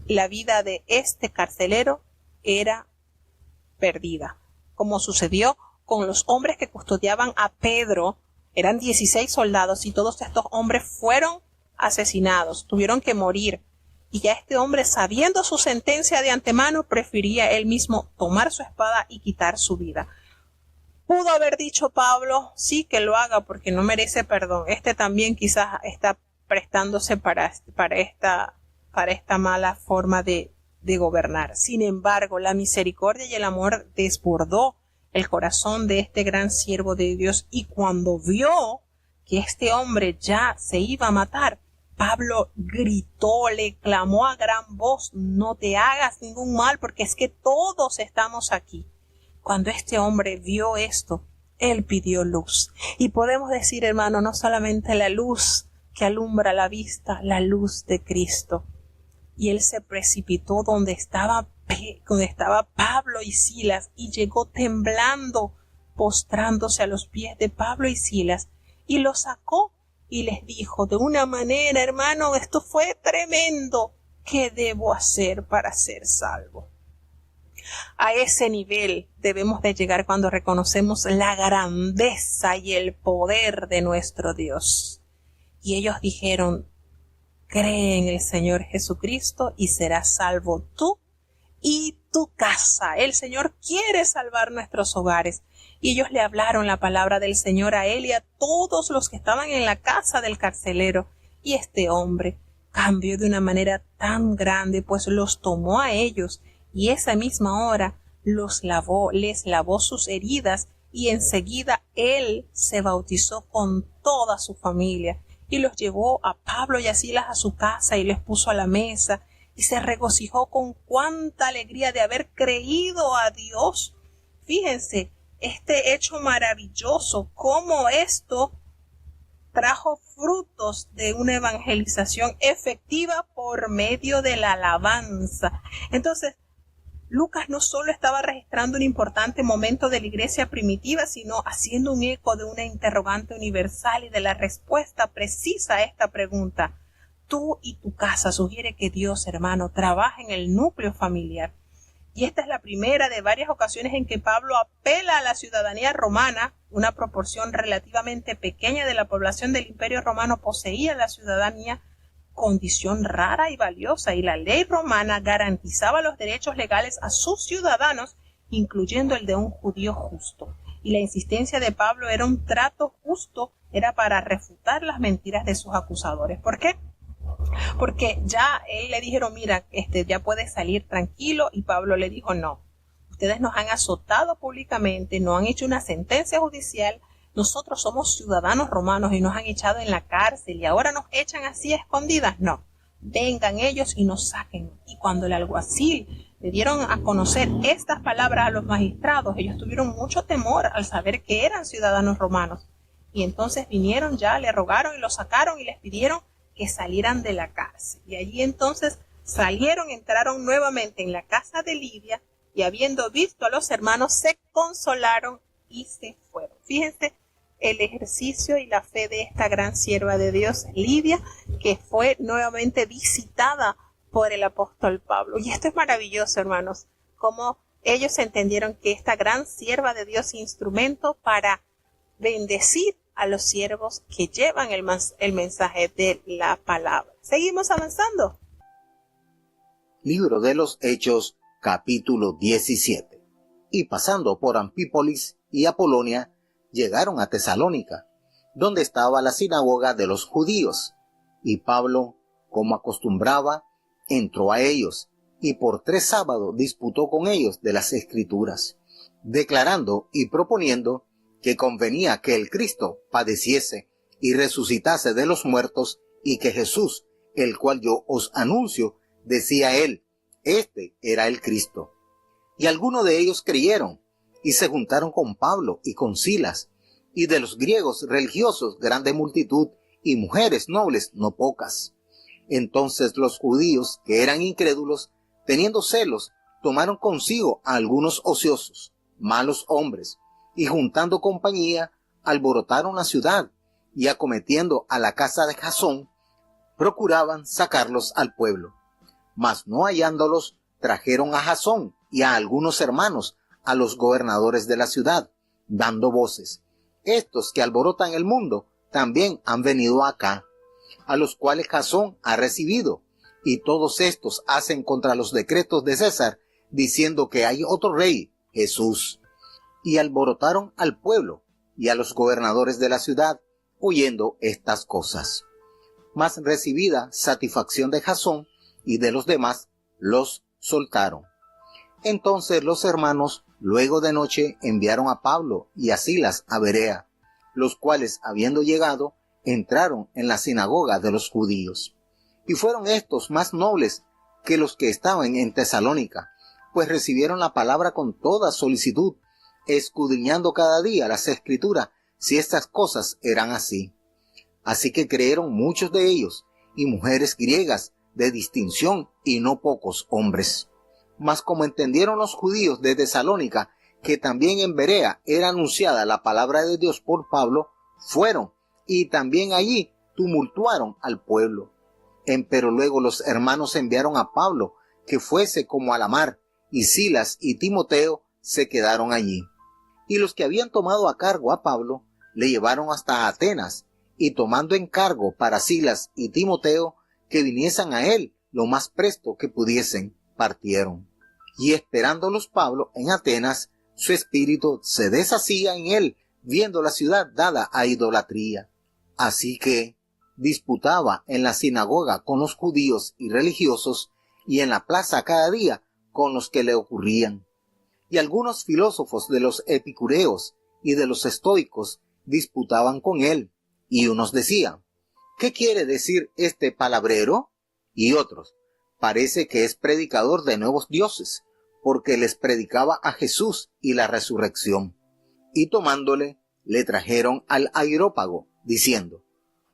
la vida de este carcelero era perdida, como sucedió con los hombres que custodiaban a Pedro. Eran 16 soldados y todos estos hombres fueron asesinados, tuvieron que morir. Y ya este hombre, sabiendo su sentencia de antemano, prefería él mismo tomar su espada y quitar su vida. Pudo haber dicho Pablo, sí, que lo haga porque no merece perdón. Este también quizás está prestándose para esta mala forma de gobernar. Sin embargo, la misericordia y el amor desbordó el corazón de este gran siervo de Dios, y cuando vio que este hombre ya se iba a matar, Pablo gritó, le clamó a gran voz: no te hagas ningún mal, porque es que todos estamos aquí. Cuando este hombre vio esto, él pidió luz. Y podemos decir, hermano, no solamente la luz que alumbra la vista, la luz de Cristo. Y él se precipitó donde estaba Pablo y Silas, y llegó temblando, postrándose a los pies de Pablo y Silas, y los sacó y les dijo de una manera: hermano, esto fue tremendo. ¿Qué debo hacer para ser salvo? A ese nivel debemos de llegar cuando reconocemos la grandeza y el poder de nuestro Dios. Y ellos dijeron: cree en el Señor Jesucristo y serás salvo tú y tu casa. El Señor quiere salvar nuestros hogares. Y ellos le hablaron la palabra del Señor a él y a todos los que estaban en la casa del carcelero. Y este hombre cambió de una manera tan grande, pues los tomó a ellos, y esa misma hora les lavó sus heridas, y enseguida él se bautizó con toda su familia, y los llevó a Pablo y a Silas a su casa y les puso a la mesa, y se regocijó con cuánta alegría de haber creído a Dios. Fíjense, este hecho maravilloso, cómo esto trajo frutos de una evangelización efectiva por medio de la alabanza. Entonces, Lucas no solo estaba registrando un importante momento de la iglesia primitiva, sino haciendo un eco de una interrogante universal y de la respuesta precisa a esta pregunta. Tú y tu casa. Sugiere que Dios, hermano, trabaja en el núcleo familiar. Y esta es la primera de varias ocasiones en que Pablo apela a la ciudadanía romana. Una proporción relativamente pequeña de la población del Imperio Romano poseía la ciudadanía, condición rara y valiosa, y la ley romana garantizaba los derechos legales a sus ciudadanos, incluyendo el de un judío justo. Y la insistencia de Pablo era un trato justo, era para refutar las mentiras de sus acusadores. ¿Por qué? Porque ya él le dijeron: mira, ya puedes salir tranquilo, y Pablo le dijo: no, ustedes nos han azotado públicamente, no han hecho una sentencia judicial, nosotros somos ciudadanos romanos y nos han echado en la cárcel y ahora nos echan así a escondidas. No, vengan ellos y nos saquen. Y cuando el alguacil le dieron a conocer estas palabras a los magistrados, ellos tuvieron mucho temor al saber que eran ciudadanos romanos. Y entonces vinieron ya, le rogaron y los sacaron y les pidieron que salieran de la cárcel. Y allí entonces salieron, entraron nuevamente en la casa de Lidia, y habiendo visto a los hermanos, se consolaron y se fueron. Fíjense el ejercicio y la fe de esta gran sierva de Dios, Lidia, que fue nuevamente visitada por el apóstol Pablo. Y esto es maravilloso, hermanos, cómo ellos entendieron que esta gran sierva de Dios es instrumento para bendecir a los siervos que llevan el mensaje de la palabra. Seguimos avanzando. Libro de los Hechos, capítulo 17. Y pasando por Anfípolis y Apolonia, llegaron a Tesalónica, donde estaba la sinagoga de los judíos. Y Pablo, como acostumbraba, entró a ellos, y por 3 sábados disputó con ellos de las Escrituras, declarando y proponiendo que convenía que el Cristo padeciese y resucitase de los muertos, y que Jesús, el cual yo os anuncio, decía él, este era el Cristo. Y algunos de ellos creyeron, y se juntaron con Pablo y con Silas, y de los griegos religiosos grande multitud, y mujeres nobles no pocas. Entonces los judíos, que eran incrédulos, teniendo celos, tomaron consigo a algunos ociosos, malos hombres, y juntando compañía, alborotaron la ciudad, y acometiendo a la casa de Jasón, procuraban sacarlos al pueblo. Mas no hallándolos, trajeron a Jasón y a algunos hermanos a los gobernadores de la ciudad, dando voces: estos que alborotan el mundo también han venido acá, a los cuales Jasón ha recibido, y todos estos hacen contra los decretos de César, diciendo que hay otro rey, Jesús. Y alborotaron al pueblo y a los gobernadores de la ciudad, oyendo estas cosas. Mas recibida satisfacción de Jasón y de los demás, los soltaron. Entonces los hermanos, luego de noche, enviaron a Pablo y a Silas a Berea, los cuales, habiendo llegado, entraron en la sinagoga de los judíos. Y fueron estos más nobles que los que estaban en Tesalónica, pues recibieron la palabra con toda solicitud, escudriñando cada día las Escrituras si estas cosas eran así. Así que creyeron muchos de ellos, y mujeres griegas de distinción, y no pocos hombres. Mas como entendieron los judíos de Tesalónica que también en Berea era anunciada la palabra de Dios por Pablo, fueron, y también allí tumultuaron al pueblo. Empero luego los hermanos enviaron a Pablo que fuese como a la mar, y Silas y Timoteo se quedaron allí. Y los que habían tomado a cargo a Pablo le llevaron hasta Atenas, y tomando en cargo para Silas y Timoteo que viniesen a él lo más presto que pudiesen, partieron. Y esperándolos Pablo en Atenas, su espíritu se deshacía en él, viendo la ciudad dada a idolatría. Así que disputaba en la sinagoga con los judíos y religiosos, y en la plaza cada día con los que le ocurrían. Y algunos filósofos de los epicureos y de los estoicos disputaban con él, y unos decían: ¿qué quiere decir este palabrero? Y otros: parece que es predicador de nuevos dioses, porque les predicaba a Jesús y la resurrección. Y tomándole, le trajeron al Areópago, diciendo: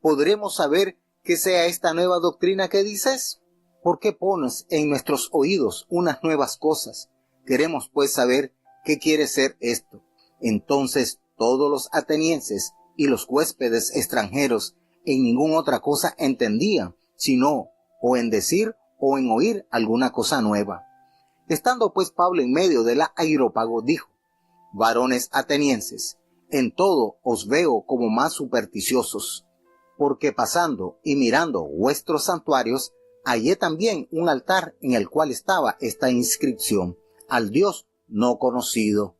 ¿podremos saber qué sea esta nueva doctrina que dices? ¿Por qué pones en nuestros oídos unas nuevas cosas? Queremos pues saber qué quiere ser esto. Entonces todos los atenienses y los huéspedes extranjeros en ninguna otra cosa entendían, sino o en decir o en oír alguna cosa nueva. Estando pues Pablo en medio de la Areópago, dijo: varones atenienses, en todo os veo como más supersticiosos, porque pasando y mirando vuestros santuarios, hallé también un altar en el cual estaba esta inscripción: al Dios no conocido.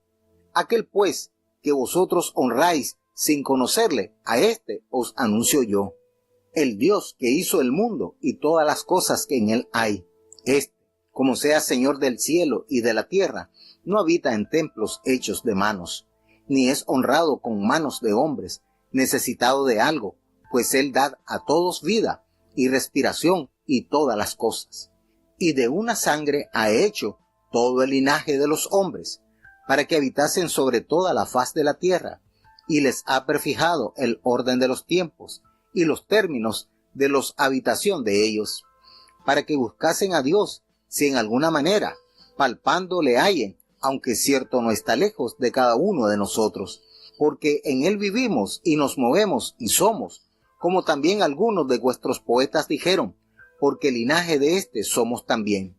Aquel pues que vosotros honráis sin conocerle, a éste os anuncio yo. El Dios que hizo el mundo y todas las cosas que en él hay, éste, como sea Señor del cielo y de la tierra, no habita en templos hechos de manos, ni es honrado con manos de hombres, necesitado de algo, pues él da a todos vida y respiración y todas las cosas. Y de una sangre ha hecho todo el linaje de los hombres, para que habitasen sobre toda la faz de la tierra, y les ha prefijado el orden de los tiempos y los términos de los habitación de ellos, para que buscasen a Dios, si en alguna manera, palpando le hallen, aunque cierto no está lejos de cada uno de nosotros, porque en él vivimos y nos movemos y somos, como también algunos de vuestros poetas dijeron, porque linaje de éste somos también.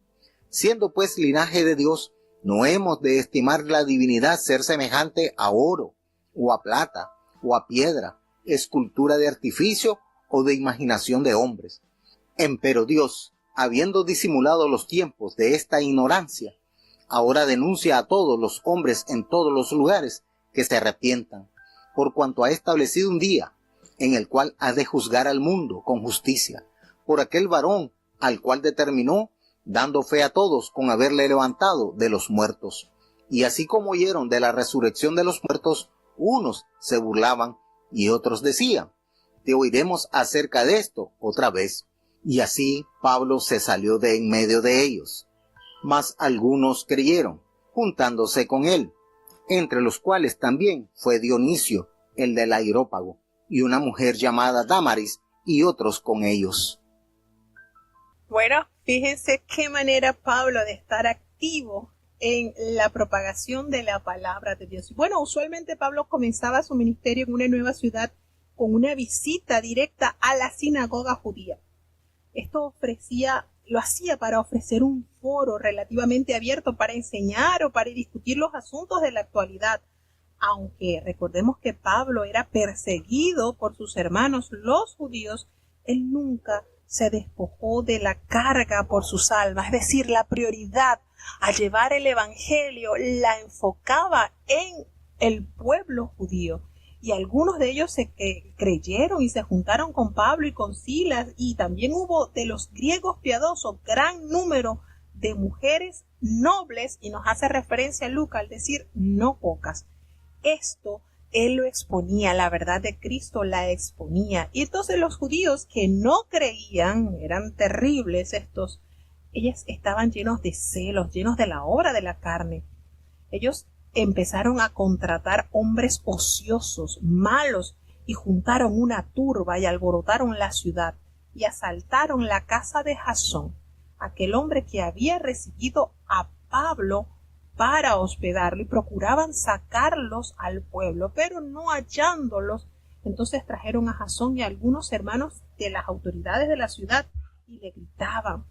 Siendo pues linaje de Dios, no hemos de estimar la divinidad ser semejante a oro, o a plata, o a piedra, escultura de artificio o de imaginación de hombres. Empero Dios, habiendo disimulado los tiempos de esta ignorancia, ahora denuncia a todos los hombres en todos los lugares que se arrepientan, por cuanto ha establecido un día en el cual ha de juzgar al mundo con justicia, por aquel varón al cual determinó, dando fe a todos con haberle levantado de los muertos. Y así como oyeron de la resurrección de los muertos, unos se burlaban y otros decían: te oiremos acerca de esto otra vez. Y así Pablo se salió de en medio de ellos. Mas algunos creyeron, juntándose con él, entre los cuales también fue Dionisio, el del Areópago, y una mujer llamada Dámaris, y otros con ellos. Bueno, fíjense qué manera Pablo de estar activo en la propagación de la palabra de Dios. Bueno, usualmente Pablo comenzaba su ministerio en una nueva ciudad con una visita directa a la sinagoga judía. Esto lo hacía para ofrecer un foro relativamente abierto para enseñar o para discutir los asuntos de la actualidad. Aunque recordemos que Pablo era perseguido por sus hermanos los judíos, él nunca se despojó de la carga por sus almas, es decir, la prioridad a llevar el evangelio la enfocaba en el pueblo judío. Y algunos de ellos se creyeron y se juntaron con Pablo y con Silas, y también hubo de los griegos piadosos gran número de mujeres nobles, y nos hace referencia a Lucas al decir no pocas. Esto él lo exponía, la verdad de Cristo la exponía. Y entonces los judíos que no creían, eran terribles ellos estaban llenos de celos, llenos de la obra de la carne. Ellos empezaron a contratar hombres ociosos, malos, y juntaron una turba y alborotaron la ciudad y asaltaron la casa de Jasón, aquel hombre que había recibido a Pablo para hospedarlo, y procuraban sacarlos al pueblo, pero no hallándolos, entonces trajeron a Jasón y a algunos hermanos de las autoridades de la ciudad y le gritaban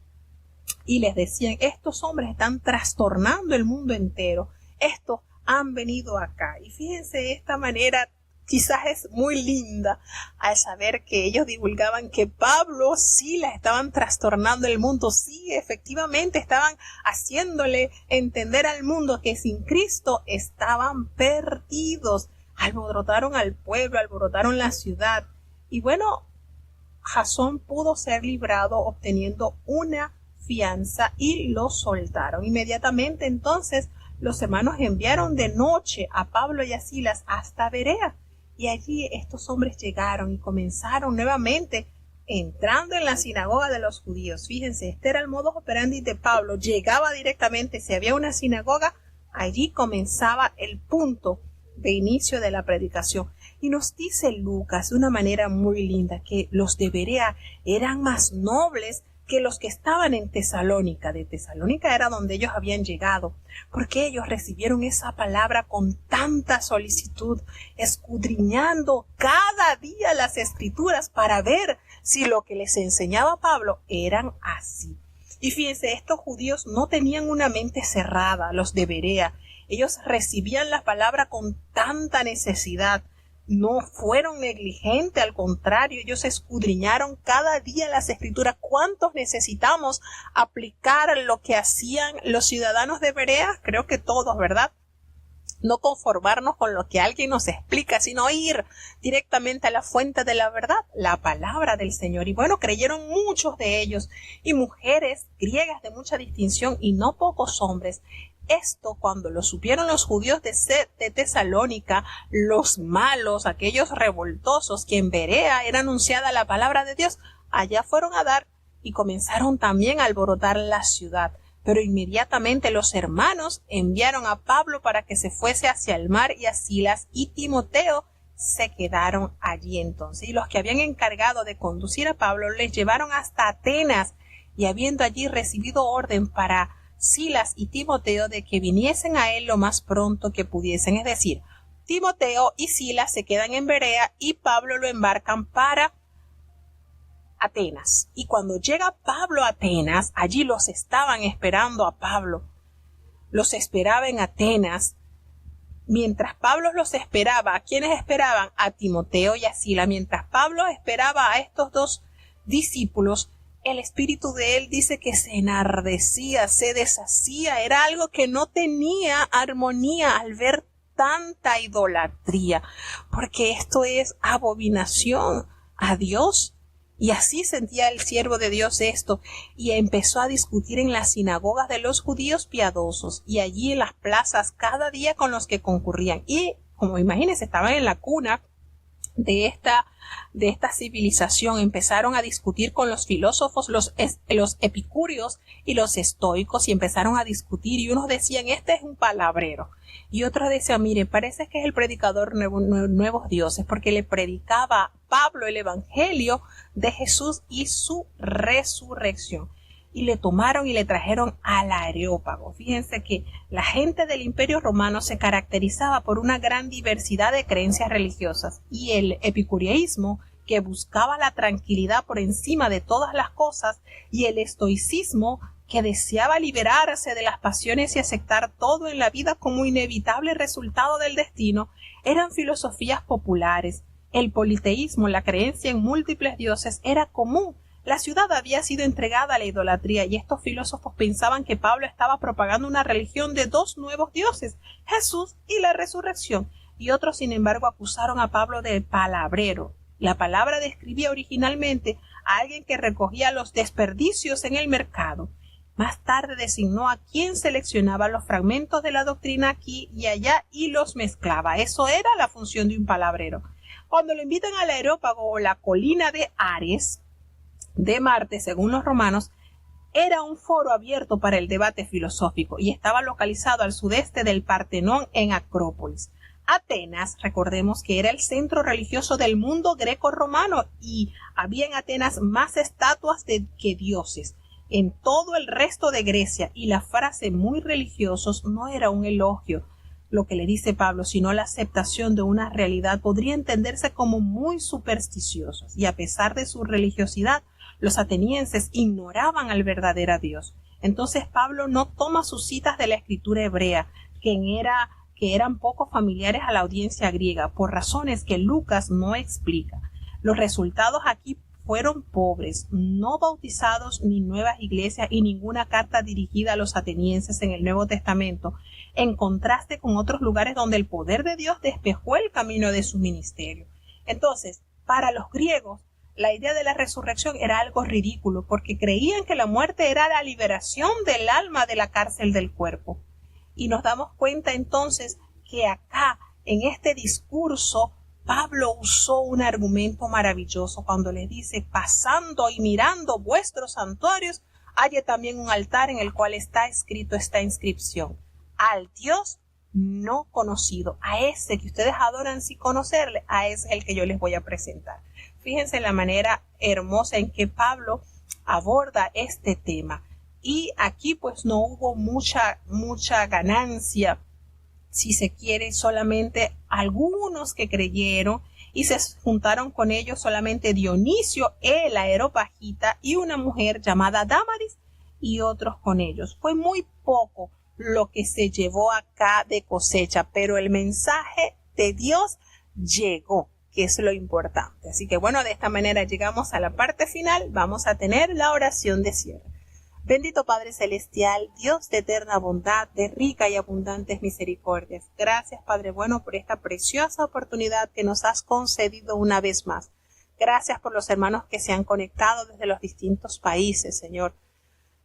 y les decían: estos hombres están trastornando el mundo entero, estos han venido acá. Y fíjense, esta manera quizás es muy linda al saber que ellos divulgaban que Pablo sí la estaban trastornando el mundo, sí, efectivamente estaban haciéndole entender al mundo que sin Cristo estaban perdidos. Alborotaron al pueblo, alborotaron la ciudad, y bueno, Jasón pudo ser librado obteniendo una fianza y lo soltaron. Inmediatamente entonces los hermanos enviaron de noche a Pablo y a Silas hasta Berea, y allí estos hombres llegaron y comenzaron nuevamente entrando en la sinagoga de los judíos. Fíjense, este era el modus operandi de Pablo. Llegaba directamente, si había una sinagoga, allí comenzaba el punto de inicio de la predicación. Y nos dice Lucas de una manera muy linda que los de Berea eran más nobles que los que estaban en Tesalónica. De Tesalónica era donde ellos habían llegado, porque ellos recibieron esa palabra con tanta solicitud, escudriñando cada día las escrituras para ver si lo que les enseñaba Pablo eran así. Y fíjense, estos judíos no tenían una mente cerrada, los de Berea. Ellos recibían la palabra con tanta necesidad. No fueron negligentes, al contrario, ellos escudriñaron cada día las escrituras. ¿Cuántos necesitamos aplicar lo que hacían los ciudadanos de Berea? Creo que todos, ¿verdad? No conformarnos con lo que alguien nos explica, sino ir directamente a la fuente de la verdad, la palabra del Señor. Y bueno, creyeron muchos de ellos, y mujeres griegas de mucha distinción, y no pocos hombres. Esto, cuando lo supieron los judíos de Tesalónica, los malos, aquellos revoltosos, que en Berea era anunciada la palabra de Dios, allá fueron a dar y comenzaron también a alborotar la ciudad. Pero inmediatamente los hermanos enviaron a Pablo para que se fuese hacia el mar, y a Silas y Timoteo se quedaron allí entonces. Y los que habían encargado de conducir a Pablo les llevaron hasta Atenas, y habiendo allí recibido orden para Silas y Timoteo de que viniesen a él lo más pronto que pudiesen. Es decir, Timoteo y Silas se quedan en Berea y Pablo lo embarcan para Atenas. Y cuando llega Pablo a Atenas, allí los estaban esperando a Pablo. Los esperaba en Atenas. Mientras Pablo los esperaba, ¿a quiénes esperaban? A Timoteo y a Silas. Mientras Pablo esperaba a estos dos discípulos, el espíritu de él dice que se enardecía, se deshacía. Era algo que no tenía armonía al ver tanta idolatría, porque esto es abominación a Dios. Y así sentía el siervo de Dios esto, y empezó a discutir en las sinagogas de los judíos piadosos, y allí en las plazas cada día con los que concurrían. Y, como imagínense, estaban en la cuna de esta civilización. Empezaron a discutir con los filósofos, los epicúreos y los estoicos, y empezaron a discutir, y unos decían: este es un palabrero, y otros decían: mire, parece que es el predicador nuevos dioses, porque le predicaba a Pablo el evangelio de Jesús y su resurrección. y le tomaron y le trajeron al Areópago. Fíjense que la gente del Imperio Romano se caracterizaba por una gran diversidad de creencias religiosas, y el epicureísmo, que buscaba la tranquilidad por encima de todas las cosas, y el estoicismo, que deseaba liberarse de las pasiones y aceptar todo en la vida como inevitable resultado del destino, eran filosofías populares. El politeísmo, la creencia en múltiples dioses, era común. La ciudad había sido entregada a la idolatría, y estos filósofos pensaban que Pablo estaba propagando una religión de dos nuevos dioses, Jesús y la resurrección, y otros, sin embargo, acusaron a Pablo de palabrero. La palabra describía originalmente a alguien que recogía los desperdicios en el mercado. Más tarde designó a quien seleccionaba los fragmentos de la doctrina aquí y allá y los mezclaba. Eso era la función de un palabrero. Cuando lo invitan al Areópago, o la colina de Ares, de Marte, según los romanos, era un foro abierto para el debate filosófico y estaba localizado al sudeste del Partenón en Acrópolis. Atenas, recordemos que era el centro religioso del mundo greco-romano, y había en Atenas más estatuas que dioses en todo el resto de Grecia, y la frase muy religiosos no era un elogio, lo que le dice Pablo, sino la aceptación de una realidad. Podría entenderse como muy supersticiosos, y a pesar de su religiosidad, los atenienses ignoraban al verdadero Dios. Entonces Pablo no toma sus citas de la escritura hebrea, que eran poco familiares a la audiencia griega, por razones que Lucas no explica. Los resultados aquí fueron pobres, no bautizados ni nuevas iglesias y ninguna carta dirigida a los atenienses en el Nuevo Testamento, en contraste con otros lugares donde el poder de Dios despejó el camino de su ministerio. Entonces, para los griegos, la idea de la resurrección era algo ridículo, porque creían que la muerte era la liberación del alma de la cárcel del cuerpo. Y nos damos cuenta entonces que acá, en este discurso, Pablo usó un argumento maravilloso cuando les dice: pasando y mirando vuestros santuarios, hay también un altar en el cual está escrito esta inscripción: al Dios no conocido. A ese que ustedes adoran sin conocerle, a ese es el que yo les voy a presentar. Fíjense la manera hermosa en que Pablo aborda este tema. Y aquí pues no hubo mucha ganancia, si se quiere, solamente algunos que creyeron, y se juntaron con ellos solamente Dionisio el Areopagita y una mujer llamada Dámaris, y otros con ellos. Fue muy poco lo que se llevó acá de cosecha, pero el mensaje de Dios llegó, que es lo importante. Así que bueno, de esta manera llegamos a la parte final. Vamos a tener la oración de cierre. Bendito Padre Celestial, Dios de eterna bondad, de rica y abundantes misericordias. Gracias, Padre bueno, por esta preciosa oportunidad que nos has concedido una vez más. Gracias por los hermanos que se han conectado desde los distintos países, Señor.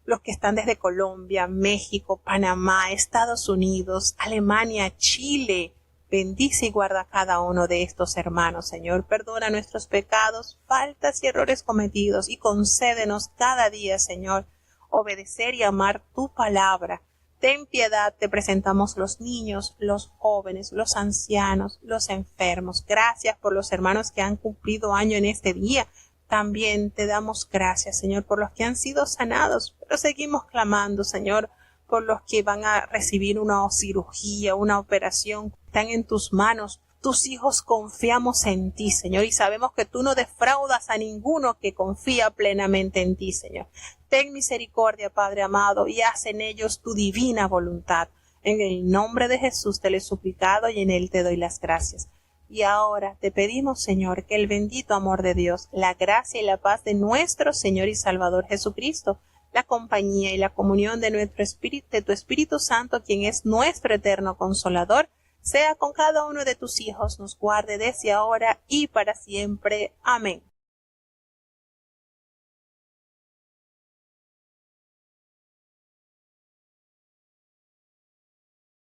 Los que están desde Colombia, México, Panamá, Estados Unidos, Alemania, Chile. Bendice y guarda a cada uno de estos hermanos, Señor. Perdona nuestros pecados, faltas y errores cometidos, y concédenos cada día, Señor, obedecer y amar tu palabra. Ten piedad, te presentamos los niños, los jóvenes, los ancianos, los enfermos. Gracias por los hermanos que han cumplido año en este día. También te damos gracias, Señor, por los que han sido sanados, pero seguimos clamando, Señor, por los que van a recibir una cirugía, una operación. Están en tus manos. Tus hijos confiamos en ti, Señor, y sabemos que tú no defraudas a ninguno que confía plenamente en ti, Señor. Ten misericordia, Padre amado, y haz en ellos tu divina voluntad. En el nombre de Jesús te lo he suplicado y en él te doy las gracias. Y ahora te pedimos, Señor, que el bendito amor de Dios, la gracia y la paz de nuestro Señor y Salvador Jesucristo, la compañía y la comunión de tu Espíritu Santo, quien es nuestro eterno Consolador, sea con cada uno de tus hijos, nos guarde desde ahora y para siempre. Amén.